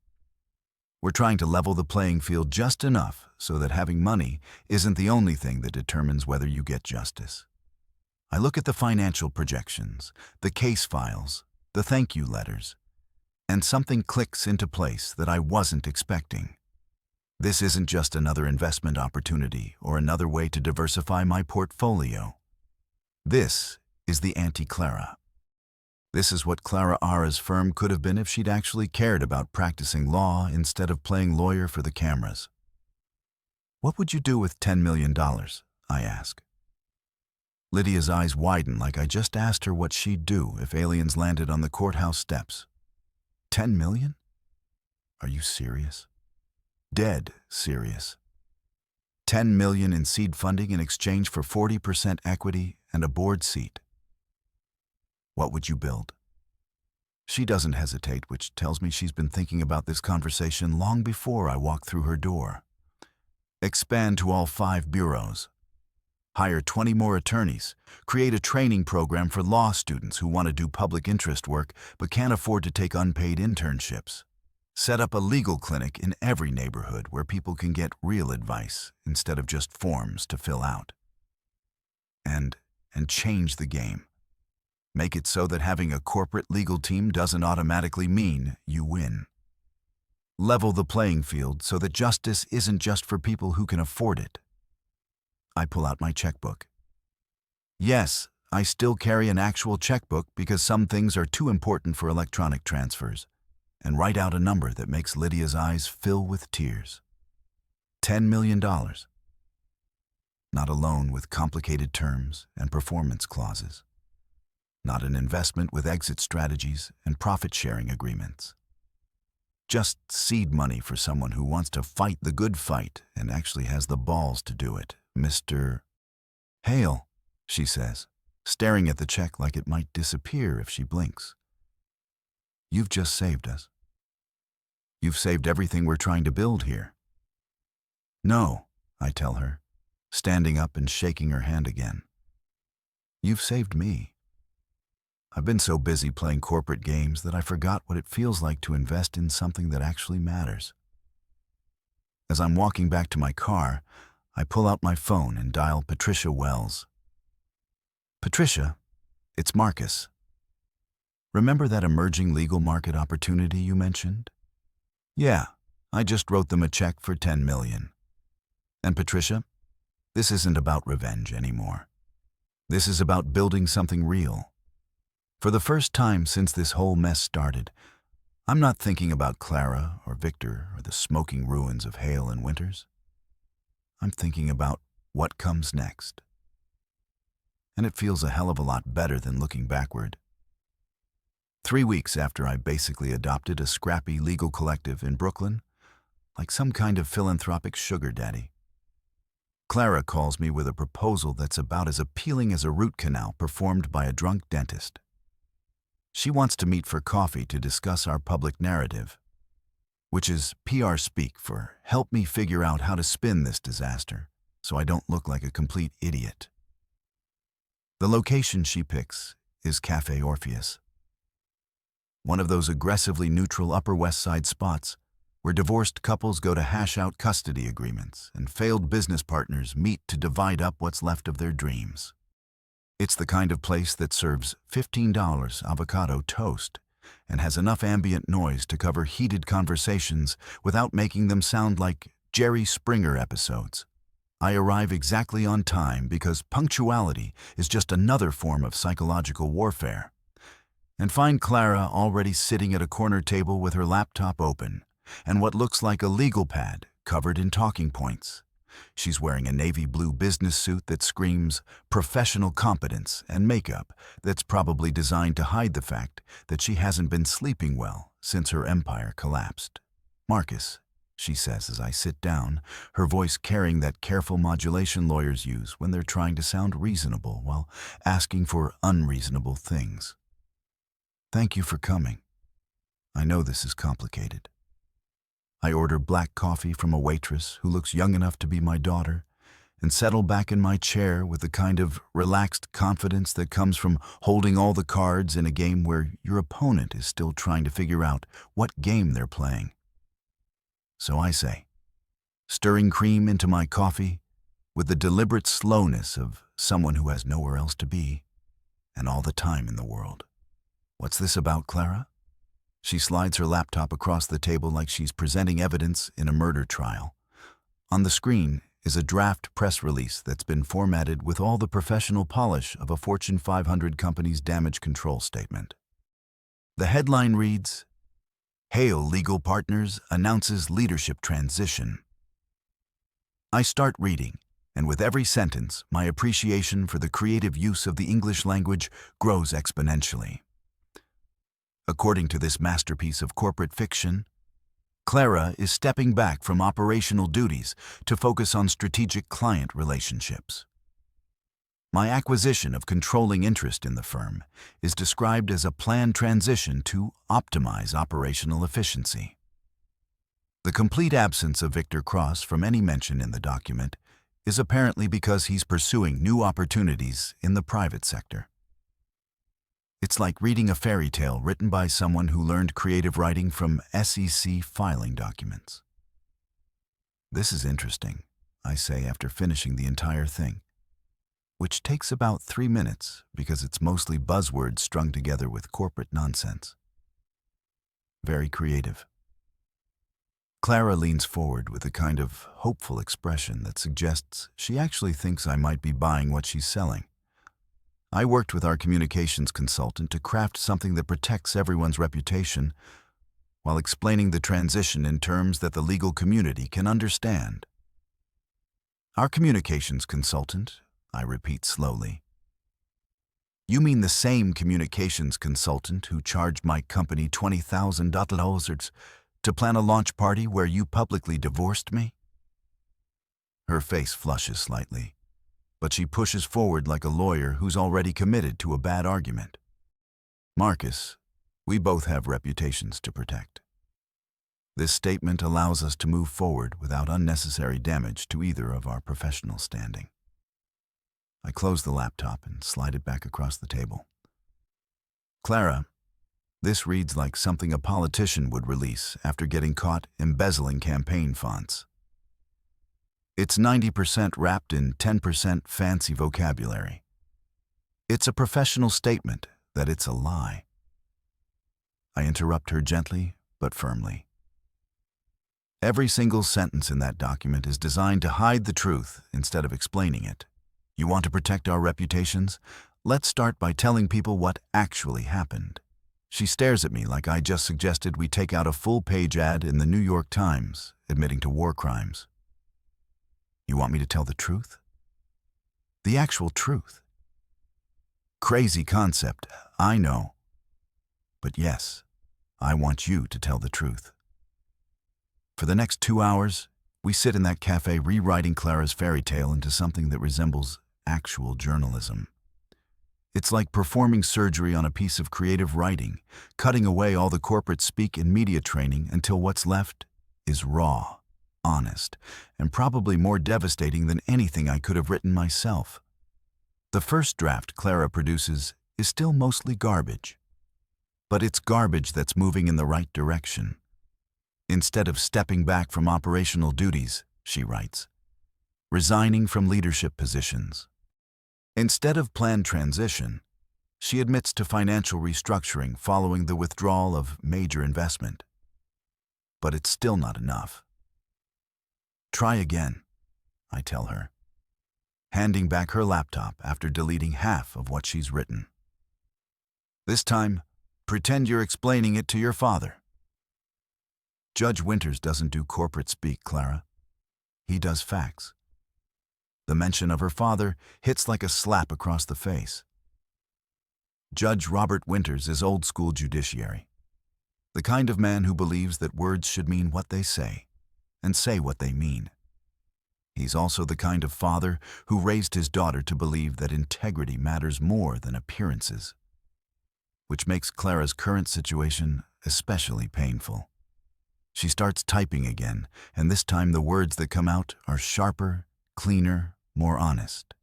We're trying to level the playing field just enough so that having money isn't the only thing that determines whether you get justice. I look at the financial projections, the case files, the thank you letters, and something clicks into place that I wasn't expecting. This isn't just another investment opportunity or another way to diversify my portfolio. This is the anti-Clara. This is what Clara Ara's firm could have been if she'd actually cared about practicing law instead of playing lawyer for the cameras. What would you do with $10 million? I ask. Lydia's eyes widen like I just asked her what she'd do if aliens landed on the courthouse steps. 10 million? Are you serious? Dead serious. 10 million in seed funding in exchange for 40% equity and a board seat. What would you build? She doesn't hesitate, which tells me she's been thinking about this conversation long before I walk through her door. Expand to all 5 bureaus. Hire 20 more attorneys. Create a training program for law students who want to do public interest work but can't afford to take unpaid internships. Set up a legal clinic in every neighborhood where people can get real advice instead of just forms to fill out. And change the game. Make it so that having a corporate legal team doesn't automatically mean you win. Level the playing field so that justice isn't just for people who can afford it. I pull out my checkbook. Yes, I still carry an actual checkbook because some things are too important for electronic transfers, and write out a number that makes Lydia's eyes fill with tears. $10 million. Not a loan with complicated terms and performance clauses. Not an investment with exit strategies and profit-sharing agreements. Just seed money for someone who wants to fight the good fight and actually has the balls to do it. Mr. Hale, she says, staring at the check like it might disappear if she blinks. You've just saved us. You've saved everything we're trying to build here. No, I tell her, standing up and shaking her hand again. You've saved me. I've been so busy playing corporate games that I forgot what it feels like to invest in something that actually matters. As I'm walking back to my car, I pull out my phone and dial Patricia Wells. Patricia, it's Marcus. Remember that emerging legal market opportunity you mentioned? Yeah, I just wrote them a check for $10 million. And Patricia, this isn't about revenge anymore. This is about building something real. For the first time since this whole mess started, I'm not thinking about Clara or Victor or the smoking ruins of Hale and Winters. I'm thinking about what comes next. And it feels a hell of a lot better than looking backward. 3 weeks after I basically adopted a scrappy legal collective in Brooklyn, like some kind of philanthropic sugar daddy, Clara calls me with a proposal that's about as appealing as a root canal performed by a drunk dentist. She wants to meet for coffee to discuss our public narrative, which is PR speak for help me figure out how to spin this disaster so I don't look like a complete idiot. The location she picks is Cafe Orpheus, one of those aggressively neutral Upper West Side spots where divorced couples go to hash out custody agreements and failed business partners meet to divide up what's left of their dreams. It's the kind of place that serves $15 avocado toast and has enough ambient noise to cover heated conversations without making them sound like Jerry Springer episodes. I arrive exactly on time because punctuality is just another form of psychological warfare, and find Clara already sitting at a corner table with her laptop open and what looks like a legal pad covered in talking points, She's wearing a navy blue business suit that screams professional competence and makeup that's probably designed to hide the fact that she hasn't been sleeping well since her empire collapsed. "Marcus," she says as I sit down, her voice carrying that careful modulation lawyers use when they're trying to sound reasonable while asking for unreasonable things. "Thank you for coming. I know this is complicated." I order black coffee from a waitress who looks young enough to be my daughter and settle back in my chair with the kind of relaxed confidence that comes from holding all the cards in a game where your opponent is still trying to figure out what game they're playing. So I say, stirring cream into my coffee with the deliberate slowness of someone who has nowhere else to be and all the time in the world. "What's this about, Clara?" She slides her laptop across the table like she's presenting evidence in a murder trial. On the screen is a draft press release that's been formatted with all the professional polish of a Fortune 500 company's damage control statement. The headline reads, "Hale Legal Partners announces leadership transition." I start reading, and with every sentence, my appreciation for the creative use of the English language grows exponentially. According to this masterpiece of corporate fiction, Clara is stepping back from operational duties to focus on strategic client relationships. My acquisition of controlling interest in the firm is described as a planned transition to optimize operational efficiency. The complete absence of Victor Cross from any mention in the document is apparently because he's pursuing new opportunities in the private sector. It's like reading a fairy tale written by someone who learned creative writing from SEC filing documents. "This is interesting," I say after finishing the entire thing, which takes about 3 minutes because it's mostly buzzwords strung together with corporate nonsense. "Very creative." Clara leans forward with a kind of hopeful expression that suggests she actually thinks I might be buying what she's selling. "I worked with our communications consultant to craft something that protects everyone's reputation while explaining the transition in terms that the legal community can understand." "Our communications consultant," I repeat slowly. "You mean the same communications consultant who charged my company $20,000 to plan a launch party where you publicly divorced me?" Her face flushes slightly, but she pushes forward like a lawyer who's already committed to a bad argument. "Marcus, we both have reputations to protect. This statement allows us to move forward without unnecessary damage to either of our professional standing." I close the laptop and slide it back across the table. "Clara, this reads like something a politician would release after getting caught embezzling campaign fonts. It's 90% wrapped in 10% fancy vocabulary. It's a professional statement that it's a lie." I interrupt her gently but firmly. "Every single sentence in that document is designed to hide the truth instead of explaining it. You want to protect our reputations? Let's start by telling people what actually happened." She stares at me like I just suggested we take out a full-page ad in the New York Times admitting to war crimes. "You want me to tell the truth?" "The actual truth." Crazy concept, I know. But yes, I want you to tell the truth. For the next 2 hours, we sit in that cafe rewriting Clara's fairy tale into something that resembles actual journalism. It's like performing surgery on a piece of creative writing, cutting away all the corporate speak and media training until what's left is raw, honest, and probably more devastating than anything I could have written myself. The first draft Clara produces is still mostly garbage. But it's garbage that's moving in the right direction. Instead of stepping back from operational duties, she writes, resigning from leadership positions. Instead of planned transition, she admits to financial restructuring following the withdrawal of major investment. But it's still not enough. "Try again," I tell her, handing back her laptop after deleting half of what she's written. "This time, pretend you're explaining it to your father." Judge Winters doesn't do corporate speak, Clara. He does facts. The mention of her father hits like a slap across the face. Judge Robert Winters is old-school judiciary. The kind of man who believes that words should mean what they say, and say what they mean. He's also the kind of father who raised his daughter to believe that integrity matters more than appearances, which makes Clara's current situation especially painful. She starts typing again, and this time the words that come out are sharper, cleaner, more honest.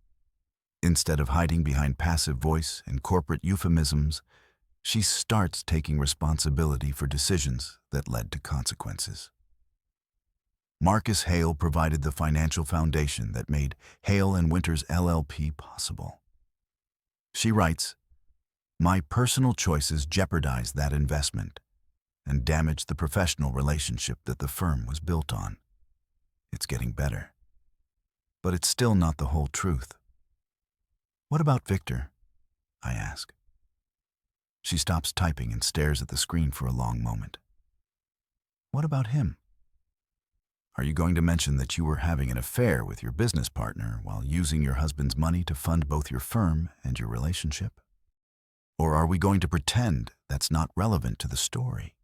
Instead of hiding behind passive voice and corporate euphemisms, she starts taking responsibility for decisions that led to consequences. Marcus Hale provided the financial foundation that made Hale and Winters LLP possible. She writes, "My personal choices jeopardized that investment and damaged the professional relationship that the firm was built on. It's getting better. But it's still not the whole truth." "What about Victor?" I ask. She stops typing and stares at the screen for a long moment. "What about him? Are you going to mention that you were having an affair with your business partner while using your husband's money to fund both your firm and your relationship? Or are we going to pretend that's not relevant to the story?"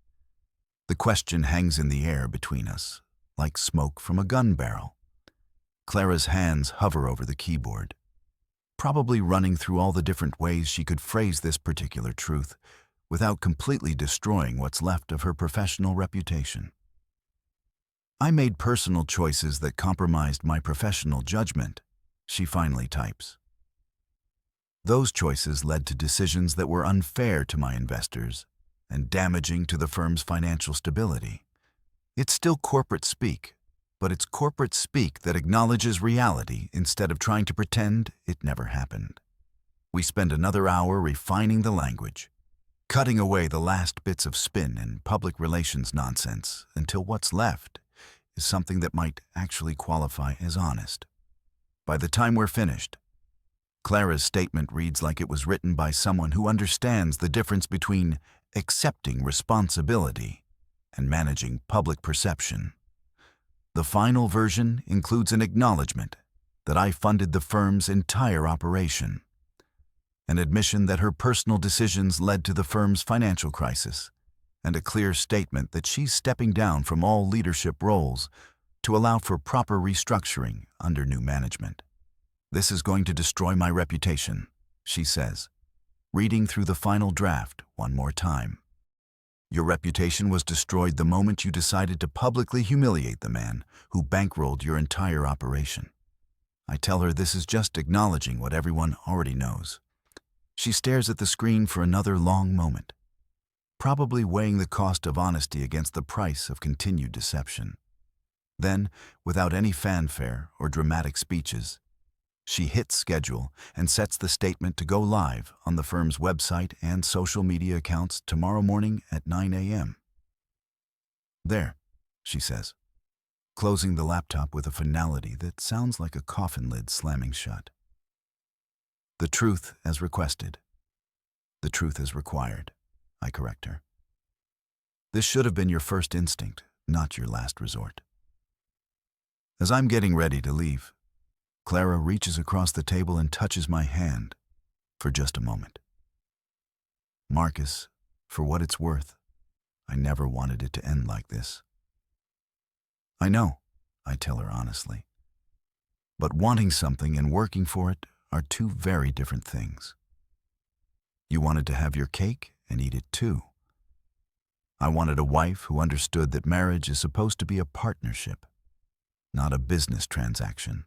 The question hangs in the air between us, like smoke from a gun barrel. Clara's hands hover over the keyboard, probably running through all the different ways she could phrase this particular truth without completely destroying what's left of her professional reputation. "I made personal choices that compromised my professional judgment," she finally types. "Those choices led to decisions that were unfair to my investors and damaging to the firm's financial stability. It's still corporate speak, but it's corporate speak that acknowledges reality instead of trying to pretend it never happened." We spend another hour refining the language, cutting away the last bits of spin and public relations nonsense until what's left is something that might actually qualify as honest. By the time we're finished, Clara's statement reads like it was written by someone who understands the difference between accepting responsibility and managing public perception. The final version includes an acknowledgement that I funded the firm's entire operation, an admission that her personal decisions led to the firm's financial crisis, and a clear statement that she's stepping down from all leadership roles to allow for proper restructuring under new management. "This is going to destroy my reputation," she says, reading through the final draft one more time. "Your reputation was destroyed the moment you decided to publicly humiliate the man who bankrolled your entire operation." I tell her this is just acknowledging what everyone already knows. She stares at the screen for another long moment, probably weighing the cost of honesty against the price of continued deception. Then, without any fanfare or dramatic speeches, she hits schedule and sets the statement to go live on the firm's website and social media accounts tomorrow morning at 9 a.m. "There," she says, closing the laptop with a finality that sounds like a coffin lid slamming shut. "The truth as requested. The truth as required," I correct her. "This should have been your first instinct, not your last resort." As I'm getting ready to leave, Clara reaches across the table and touches my hand for just a moment. "Marcus, for what it's worth, I never wanted it to end like this." "I know," I tell her honestly. "But wanting something and working for it are two very different things. You wanted to have your cake and eat it too. I wanted a wife who understood that marriage is supposed to be a partnership, not a business transaction."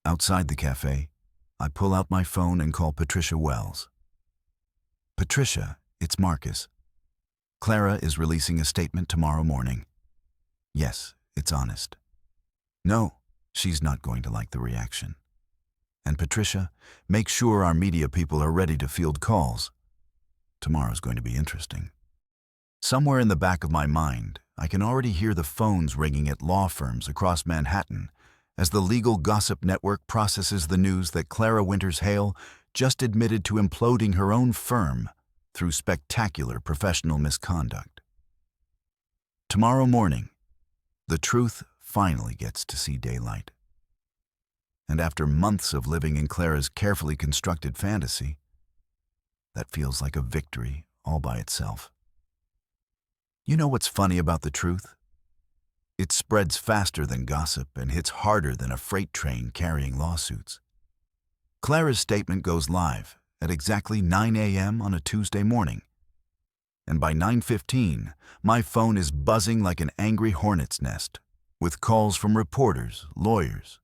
Outside the cafe, I pull out my phone and call Patricia Wells. "Patricia, it's Marcus. Clara is releasing a statement tomorrow morning. Yes, it's honest. No, she's not going to like the reaction. And Patricia, make sure our media people are ready to field calls. Tomorrow's going to be interesting." Somewhere in the back of my mind, I can already hear the phones ringing at law firms across Manhattan as the legal gossip network processes the news that Clara Winters Hale just admitted to imploding her own firm through spectacular professional misconduct. Tomorrow morning, the truth finally gets to see daylight. And after months of living in Clara's carefully constructed fantasy, that feels like a victory all by itself. You know what's funny about the truth? It spreads faster than gossip and hits harder than a freight train carrying lawsuits. Clara's statement goes live at exactly 9 a.m. on a Tuesday morning. And by 9:15, my phone is buzzing like an angry hornet's nest, with calls from reporters, lawyers,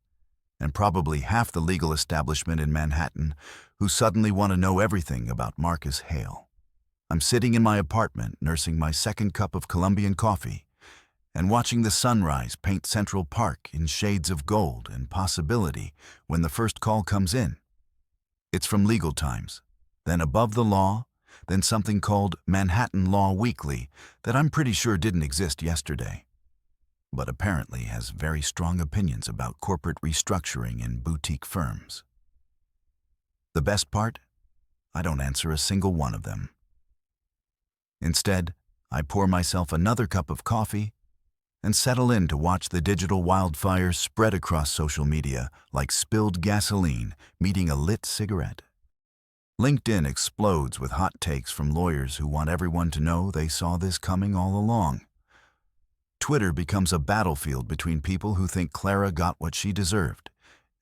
and probably half the legal establishment in Manhattan who suddenly want to know everything about Marcus Hale. I'm sitting in my apartment nursing my second cup of Colombian coffee and watching the sunrise paint Central Park in shades of gold and possibility when the first call comes in. It's from Legal Times, then Above the Law, then something called Manhattan Law Weekly that I'm pretty sure didn't exist yesterday, but apparently has very strong opinions about corporate restructuring in boutique firms. The best part? I don't answer a single one of them. Instead, I pour myself another cup of coffee and settle in to watch the digital wildfire spread across social media like spilled gasoline meeting a lit cigarette. LinkedIn explodes with hot takes from lawyers who want everyone to know they saw this coming all along. Twitter becomes a battlefield between people who think Clara got what she deserved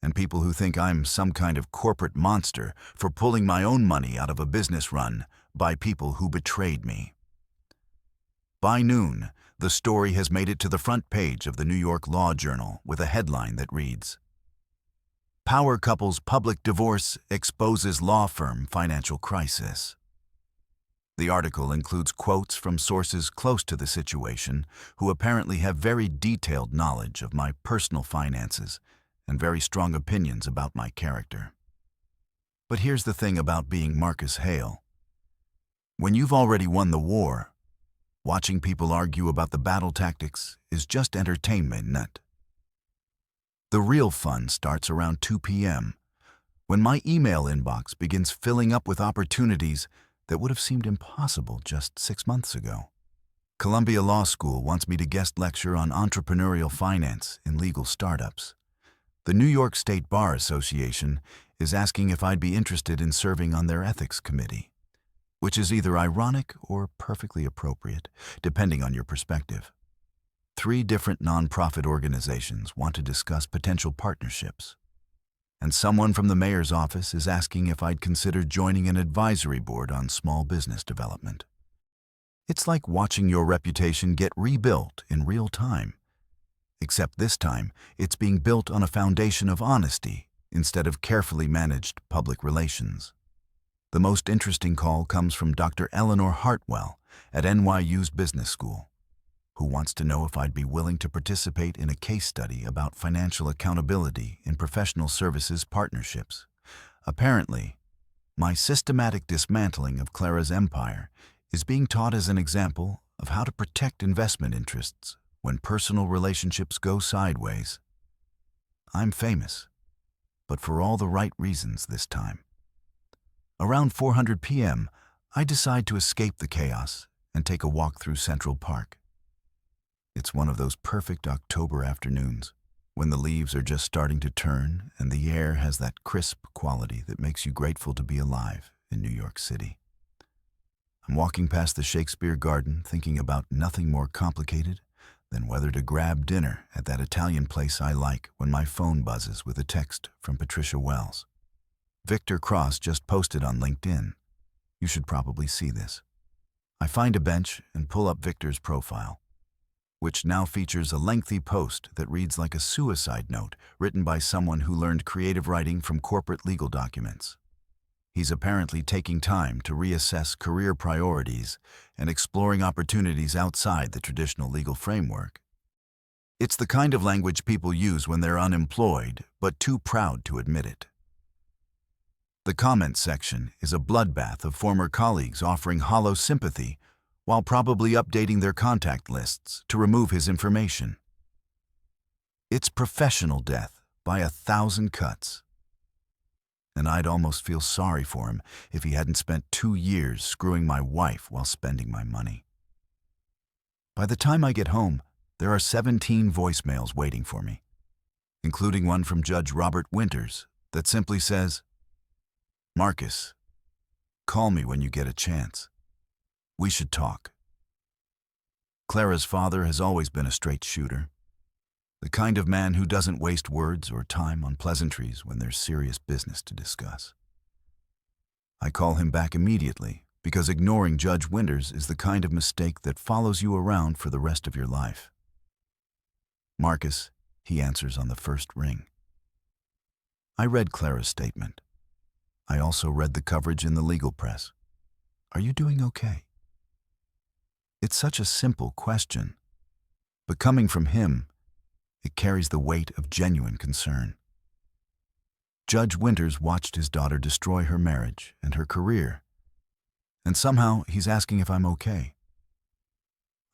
and people who think I'm some kind of corporate monster for pulling my own money out of a business run by people who betrayed me. By noon, the story has made it to the front page of the New York Law Journal with a headline that reads, "Power Couple's Public Divorce Exposes Law Firm Financial Crisis." The article includes quotes from sources close to the situation who apparently have very detailed knowledge of my personal finances and very strong opinions about my character. But here's the thing about being Marcus Hale. When you've already won the war, watching people argue about the battle tactics is just entertainment. The real fun starts around 2 p.m., when my email inbox begins filling up with opportunities that would have seemed impossible just 6 months ago. Columbia Law School wants me to guest lecture on entrepreneurial finance in legal startups. The New York State Bar Association is asking if I'd be interested in serving on their ethics committee, which is either ironic or perfectly appropriate, depending on your perspective. 3 different nonprofit organizations want to discuss potential partnerships. And someone from the mayor's office is asking if I'd consider joining an advisory board on small business development. It's like watching your reputation get rebuilt in real time, except this time it's being built on a foundation of honesty instead of carefully managed public relations. The most interesting call comes from Dr. Eleanor Hartwell at NYU's Business School, who wants to know if I'd be willing to participate in a case study about financial accountability in professional services partnerships. Apparently, my systematic dismantling of Clara's empire is being taught as an example of how to protect investment interests when personal relationships go sideways. I'm famous, but for all the right reasons this time. Around 4:00 p.m., I decide to escape the chaos and take a walk through Central Park. It's one of those perfect October afternoons when the leaves are just starting to turn and the air has that crisp quality that makes you grateful to be alive in New York City. I'm walking past the Shakespeare Garden thinking about nothing more complicated than whether to grab dinner at that Italian place I like when my phone buzzes with a text from Patricia Wells. Victor Cross just posted on LinkedIn. You should probably see this. I find a bench and pull up Victor's profile, which now features a lengthy post that reads like a suicide note written by someone who learned creative writing from corporate legal documents. He's apparently taking time to reassess career priorities and exploring opportunities outside the traditional legal framework. It's the kind of language people use when they're unemployed, but too proud to admit it. The comment section is a bloodbath of former colleagues offering hollow sympathy while probably updating their contact lists to remove his information. It's professional death by 1,000 cuts. And I'd almost feel sorry for him if he hadn't spent 2 years screwing my wife while spending my money. By the time I get home, there are 17 voicemails waiting for me. including one from Judge Robert Winters that simply says, "Marcus, call me when you get a chance. We should talk." Clara's father has always been a straight shooter, the kind of man who doesn't waste words or time on pleasantries when there's serious business to discuss. I call him back immediately because ignoring Judge Winters is the kind of mistake that follows you around for the rest of your life. "Marcus," he answers on the first ring. I read Clara's statement. I also read the coverage in the legal press. Are you doing okay? It's such a simple question, but coming from him, it carries the weight of genuine concern. Judge Winters watched his daughter destroy her marriage and her career, and somehow he's asking if I'm okay.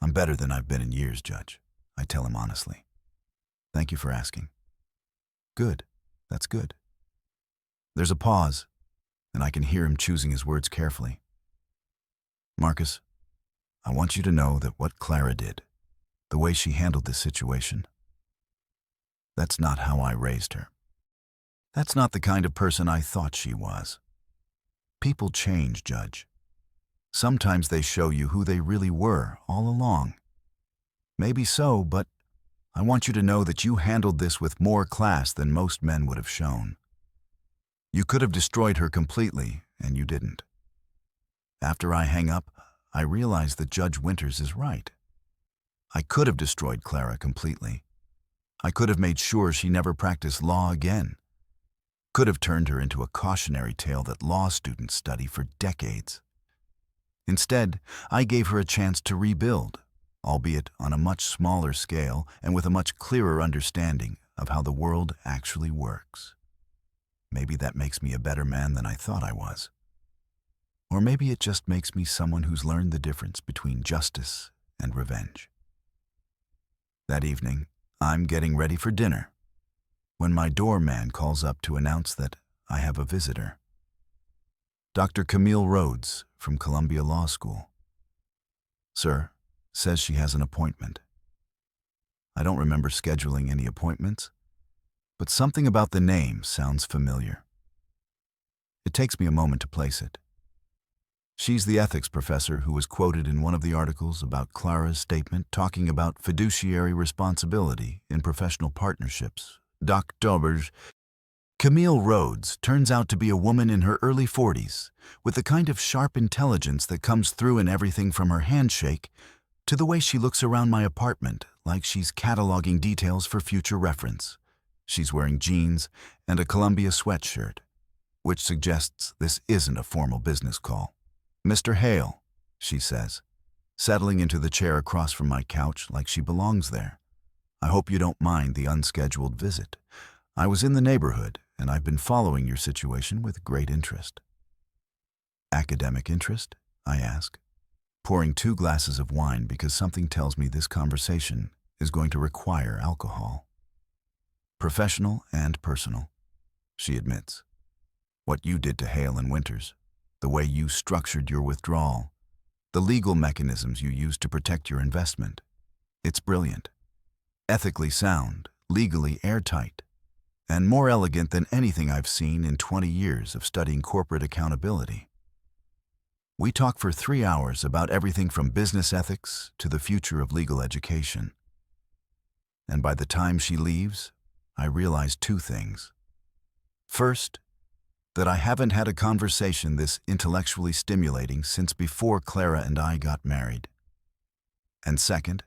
"I'm better than I've been in years, Judge," I tell him honestly. "Thank you for asking." "Good, that's good." There's a pause, and I can hear him choosing his words carefully. "Marcus, I want you to know that what Clara did, the way she handled this situation, that's not how I raised her. That's not the kind of person I thought she was. People change, Judge. Sometimes they show you who they really were all along. Maybe so, but I want you to know that you handled this with more class than most men would have shown. You could have destroyed her completely, and you didn't." After I hang up, I realize that Judge Winters is right. I could have destroyed Clara completely. I could have made sure she never practiced law again. Could have turned her into a cautionary tale that law students study for decades. Instead, I gave her a chance to rebuild, albeit on a much smaller scale and with a much clearer understanding of how the world actually works. Maybe that makes me a better man than I thought I was. Or maybe it just makes me someone who's learned the difference between justice and revenge. That evening, I'm getting ready for dinner when my doorman calls up to announce that I have a visitor. Dr. Camille Rhodes from Columbia Law School. "Sir," says she has an appointment. I don't remember scheduling any appointments, but something about the name sounds familiar. It takes me a moment to place it. She's the ethics professor who was quoted in one of the articles about Clara's statement talking about fiduciary responsibility in professional partnerships. Dr. Camille Rhodes turns out to be a woman in her early 40s with the kind of sharp intelligence that comes through in everything from her handshake to the way she looks around my apartment like she's cataloging details for future reference. She's wearing jeans and a Columbia sweatshirt, which suggests this isn't a formal business call. "Mr. Hale," she says, settling into the chair across from my couch like she belongs there. "I hope you don't mind the unscheduled visit. I was in the neighborhood, and I've been following your situation with great interest." "Academic interest?" I ask, pouring 2 glasses of wine because something tells me this conversation is going to require alcohol. "Professional and personal," she admits. "What you did to Hale and Winters, the way you structured your withdrawal, the legal mechanisms you used to protect your investment. It's brilliant, ethically sound, legally airtight, and more elegant than anything I've seen in 20 years of studying corporate accountability." We talk for 3 hours about everything from business ethics to the future of legal education. And by the time she leaves, I realize 2 things. First, that I haven't had a conversation this intellectually stimulating since before Clara and I got married. And second,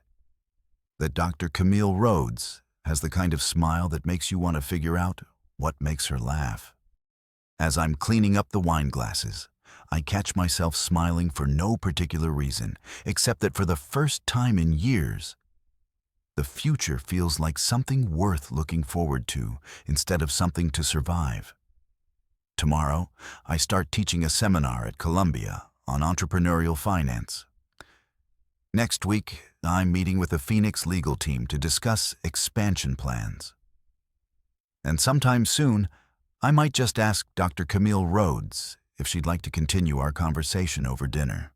that Dr. Camille Rhodes has the kind of smile that makes you want to figure out what makes her laugh. As I'm cleaning up the wine glasses, I catch myself smiling for no particular reason, except that for the first time in years, the future feels like something worth looking forward to instead of something to survive. Tomorrow, I start teaching a seminar at Columbia on entrepreneurial finance. Next week, I'm meeting with the Phoenix legal team to discuss expansion plans. And sometime soon, I might just ask Dr. Camille Rhodes if she'd like to continue our conversation over dinner.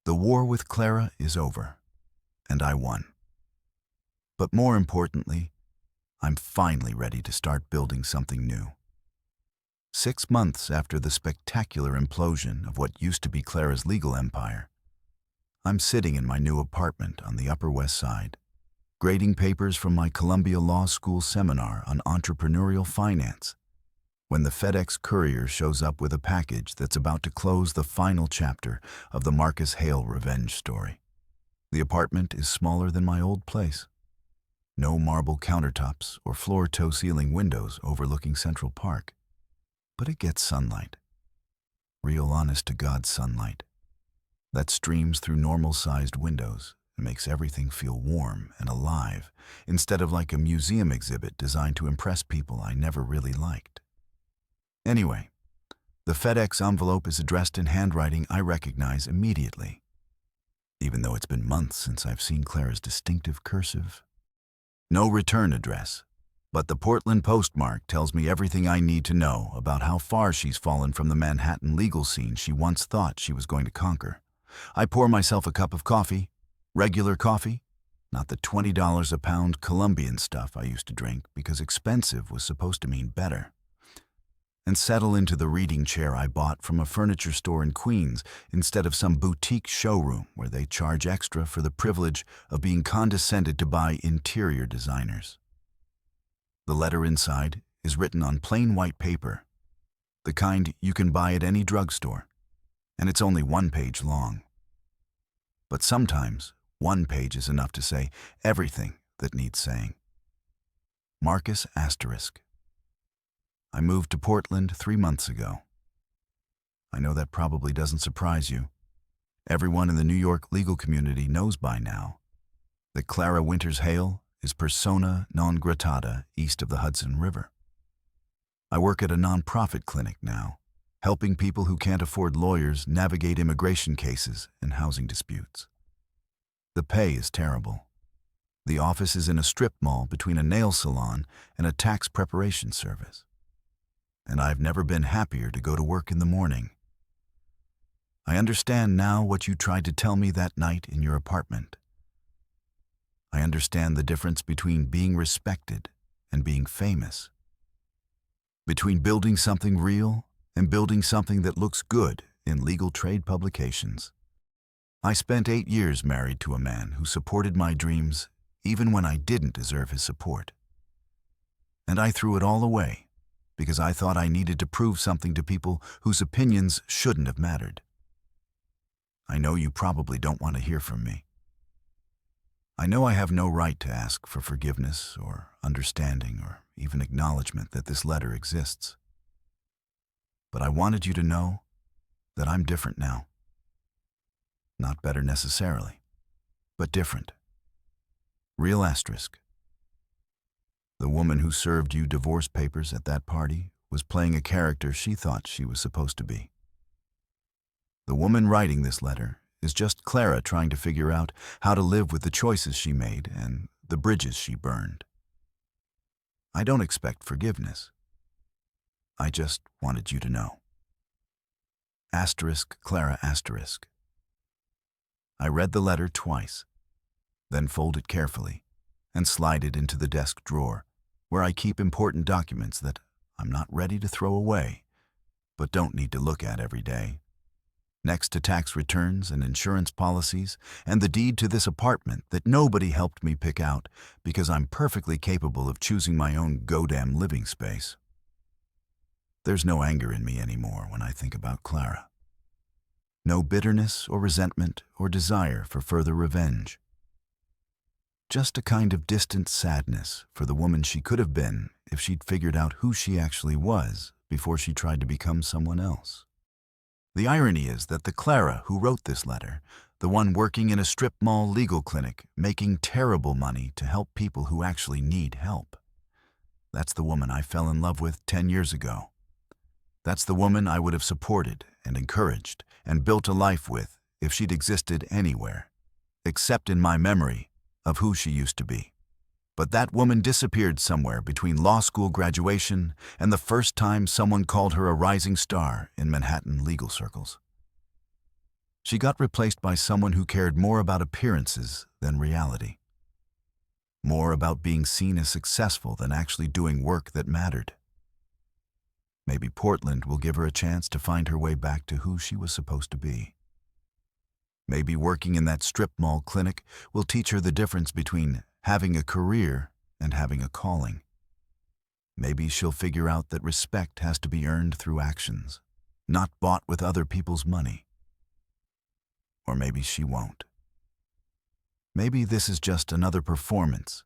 The war with Clara is over, and I won. But more importantly, I'm finally ready to start building something new. 6 months after the spectacular implosion of what used to be Clara's legal empire, I'm sitting in my new apartment on the Upper West Side, grading papers from my Columbia Law School seminar on entrepreneurial finance, when the FedEx courier shows up with a package that's about to close the final chapter of the Marcus Hale revenge story. The apartment is smaller than my old place. No marble countertops or floor-to-ceiling windows overlooking Central Park. But it gets sunlight. Real honest-to-God sunlight. That streams through normal-sized windows and makes everything feel warm and alive, instead of like a museum exhibit designed to impress people I never really liked. Anyway, the FedEx envelope is addressed in handwriting I recognize immediately, even though it's been months since I've seen Clara's distinctive cursive. No return address, but the Portland postmark tells me everything I need to know about how far she's fallen from the Manhattan legal scene she once thought she was going to conquer. I pour myself a cup of coffee, regular coffee, not the $20 a pound Colombian stuff I used to drink because expensive was supposed to mean better, and settle into the reading chair I bought from a furniture store in Queens instead of some boutique showroom where they charge extra for the privilege of being condescended to by interior designers. The letter inside is written on plain white paper, the kind you can buy at any drugstore, and it's only 1 page long. But sometimes 1 page is enough to say everything that needs saying. Marcus Asterisk. I moved to Portland 3 months ago. I know that probably doesn't surprise you. Everyone in the New York legal community knows by now that Clara Winters Hale is persona non grata east of the Hudson River. I work at a nonprofit clinic now, helping people who can't afford lawyers navigate immigration cases and housing disputes. The pay is terrible. The office is in a strip mall between a nail salon and a tax preparation service. And I've never been happier to go to work in the morning. I understand now what you tried to tell me that night in your apartment. I understand the difference between being respected and being famous, between building something real and building something that looks good in legal trade publications. I spent 8 years married to a man who supported my dreams even when I didn't deserve his support. And I threw it all away because I thought I needed to prove something to people whose opinions shouldn't have mattered. I know you probably don't want to hear from me. I know I have no right to ask for forgiveness or understanding or even acknowledgement that this letter exists. But I wanted you to know that I'm different now. Not better necessarily, but different. Real asterisk. The woman who served you divorce papers at that party was playing a character she thought she was supposed to be. The woman writing this letter is just Clara trying to figure out how to live with the choices she made and the bridges she burned. I don't expect forgiveness. I just wanted you to know. Asterisk Clara asterisk. I read the letter twice, then fold it carefully and slide it into the desk drawer, where I keep important documents that I'm not ready to throw away, but don't need to look at every day. Next to tax returns and insurance policies and the deed to this apartment that nobody helped me pick out because I'm perfectly capable of choosing my own goddamn living space. There's no anger in me anymore when I think about Clara. No bitterness or resentment or desire for further revenge. Just a kind of distant sadness for the woman she could have been if she'd figured out who she actually was before she tried to become someone else. The irony is that the Clara who wrote this letter, the one working in a strip mall legal clinic, making terrible money to help people who actually need help, that's the woman I fell in love with 10 years ago. That's the woman I would have supported and encouraged and built a life with if she'd existed anywhere, except in my memory of who she used to be. But that woman disappeared somewhere between law school graduation and the first time someone called her a rising star in Manhattan legal circles. She got replaced by someone who cared more about appearances than reality. more about being seen as successful than actually doing work that mattered. Maybe Portland will give her a chance to find her way back to who she was supposed to be. Maybe working in that strip mall clinic will teach her the difference between having a career and having a calling. Maybe she'll figure out that respect has to be earned through actions, not bought with other people's money. Or maybe she won't. Maybe this is just another performance,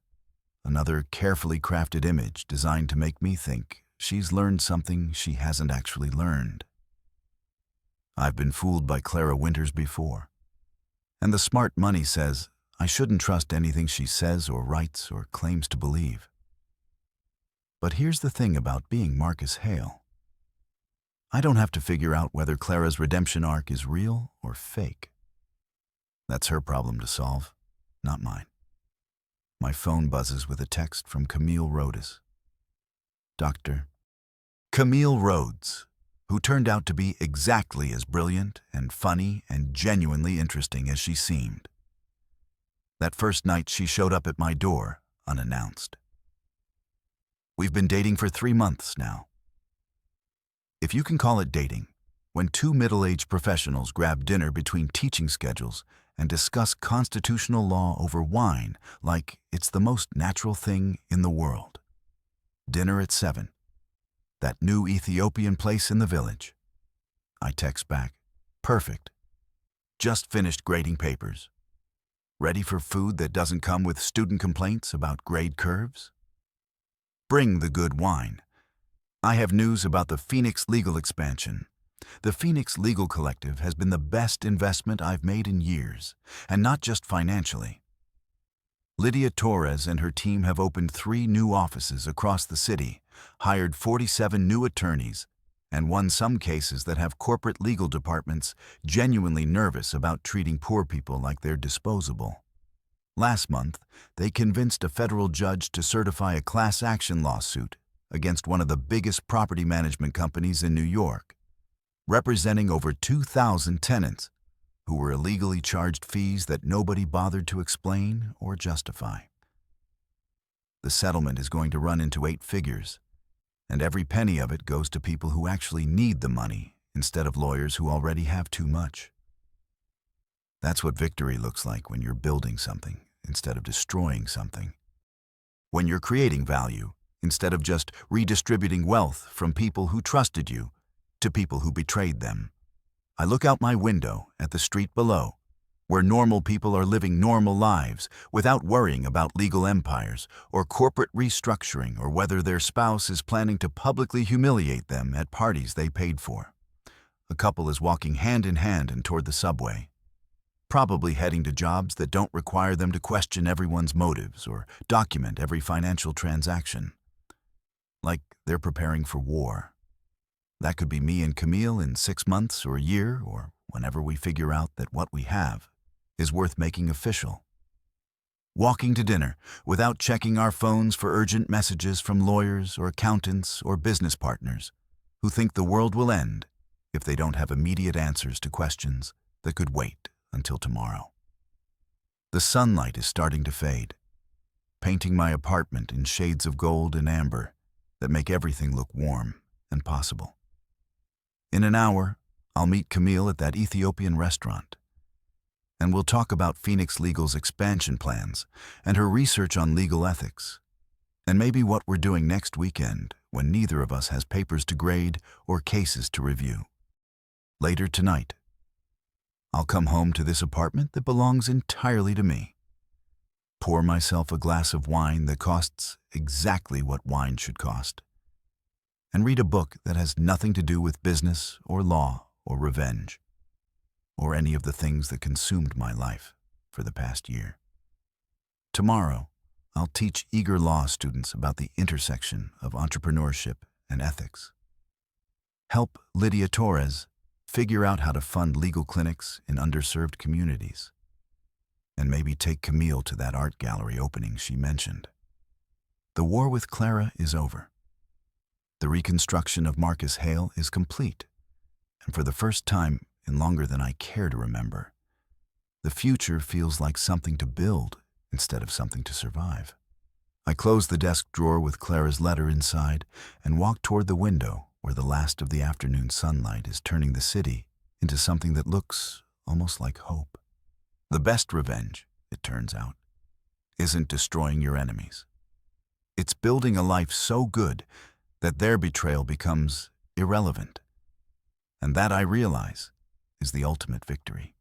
another carefully crafted image designed to make me think she's learned something she hasn't actually learned. I've been fooled by Clara Winters before, and the smart money says I shouldn't trust anything she says or writes or claims to believe. But here's the thing about being Marcus Hale. I don't have to figure out whether Clara's redemption arc is real or fake. That's her problem to solve, not mine. My phone buzzes with a text from Camille Rhodes. Dr. Camille Rhodes, who turned out to be exactly as brilliant and funny and genuinely interesting as she seemed. That first night she showed up at my door, unannounced. We've been dating for 3 months now. If you can call it dating, when two middle-aged professionals grab dinner between teaching schedules and discuss constitutional law over wine like it's the most natural thing in the world. Dinner at 7. That new Ethiopian place in the village. I text back, perfect. Just finished grading papers. Ready for food that doesn't come with student complaints about grade curves? Bring the good wine. I have news about the Phoenix legal expansion. The Phoenix Legal Collective has been the best investment I've made in years, and not just financially. Lydia Torres and her team have opened 3 new offices across the city, hired 47 new attorneys, and won some cases that have corporate legal departments genuinely nervous about treating poor people like they're disposable. Last month, they convinced a federal judge to certify a class action lawsuit against one of the biggest property management companies in New York, representing over 2,000 tenants who were illegally charged fees that nobody bothered to explain or justify. The settlement is going to run into 8 figures, and every penny of it goes to people who actually need the money instead of lawyers who already have too much. That's what victory looks like when you're building something instead of destroying something. When you're creating value instead of just redistributing wealth from people who trusted you to people who betrayed them. I look out my window at the street below, where normal people are living normal lives without worrying about legal empires or corporate restructuring or whether their spouse is planning to publicly humiliate them at parties they paid for. A couple is walking hand in hand and toward the subway, probably heading to jobs that don't require them to question everyone's motives or document every financial transaction. Like they're preparing for war. That could be me and Camille in 6 months or a year, or whenever we figure out that what we have is worth making official. Walking to dinner without checking our phones for urgent messages from lawyers or accountants or business partners who think the world will end if they don't have immediate answers to questions that could wait until tomorrow. The sunlight is starting to fade, painting my apartment in shades of gold and amber that make everything look warm and possible. In an hour, I'll meet Camille at that Ethiopian restaurant, and we'll talk about Phoenix Legal's expansion plans and her research on legal ethics, and maybe what we're doing next weekend when neither of us has papers to grade or cases to review. Later tonight, I'll come home to this apartment that belongs entirely to me, pour myself a glass of wine that costs exactly what wine should cost, and read a book that has nothing to do with business or law or revenge, or any of the things that consumed my life for the past year. Tomorrow, I'll teach eager law students about the intersection of entrepreneurship and ethics. Help Lydia Torres figure out how to fund legal clinics in underserved communities, and maybe take Camille to that art gallery opening she mentioned. The war with Clara is over. The reconstruction of Marcus Hale is complete, and for the first time in longer than I care to remember, the future feels like something to build instead of something to survive. I close the desk drawer with Clara's letter inside and walk toward the window where the last of the afternoon sunlight is turning the city into something that looks almost like hope. The best revenge, it turns out, isn't destroying your enemies. It's building a life so good that their betrayal becomes irrelevant. And that, I realize, is the ultimate victory.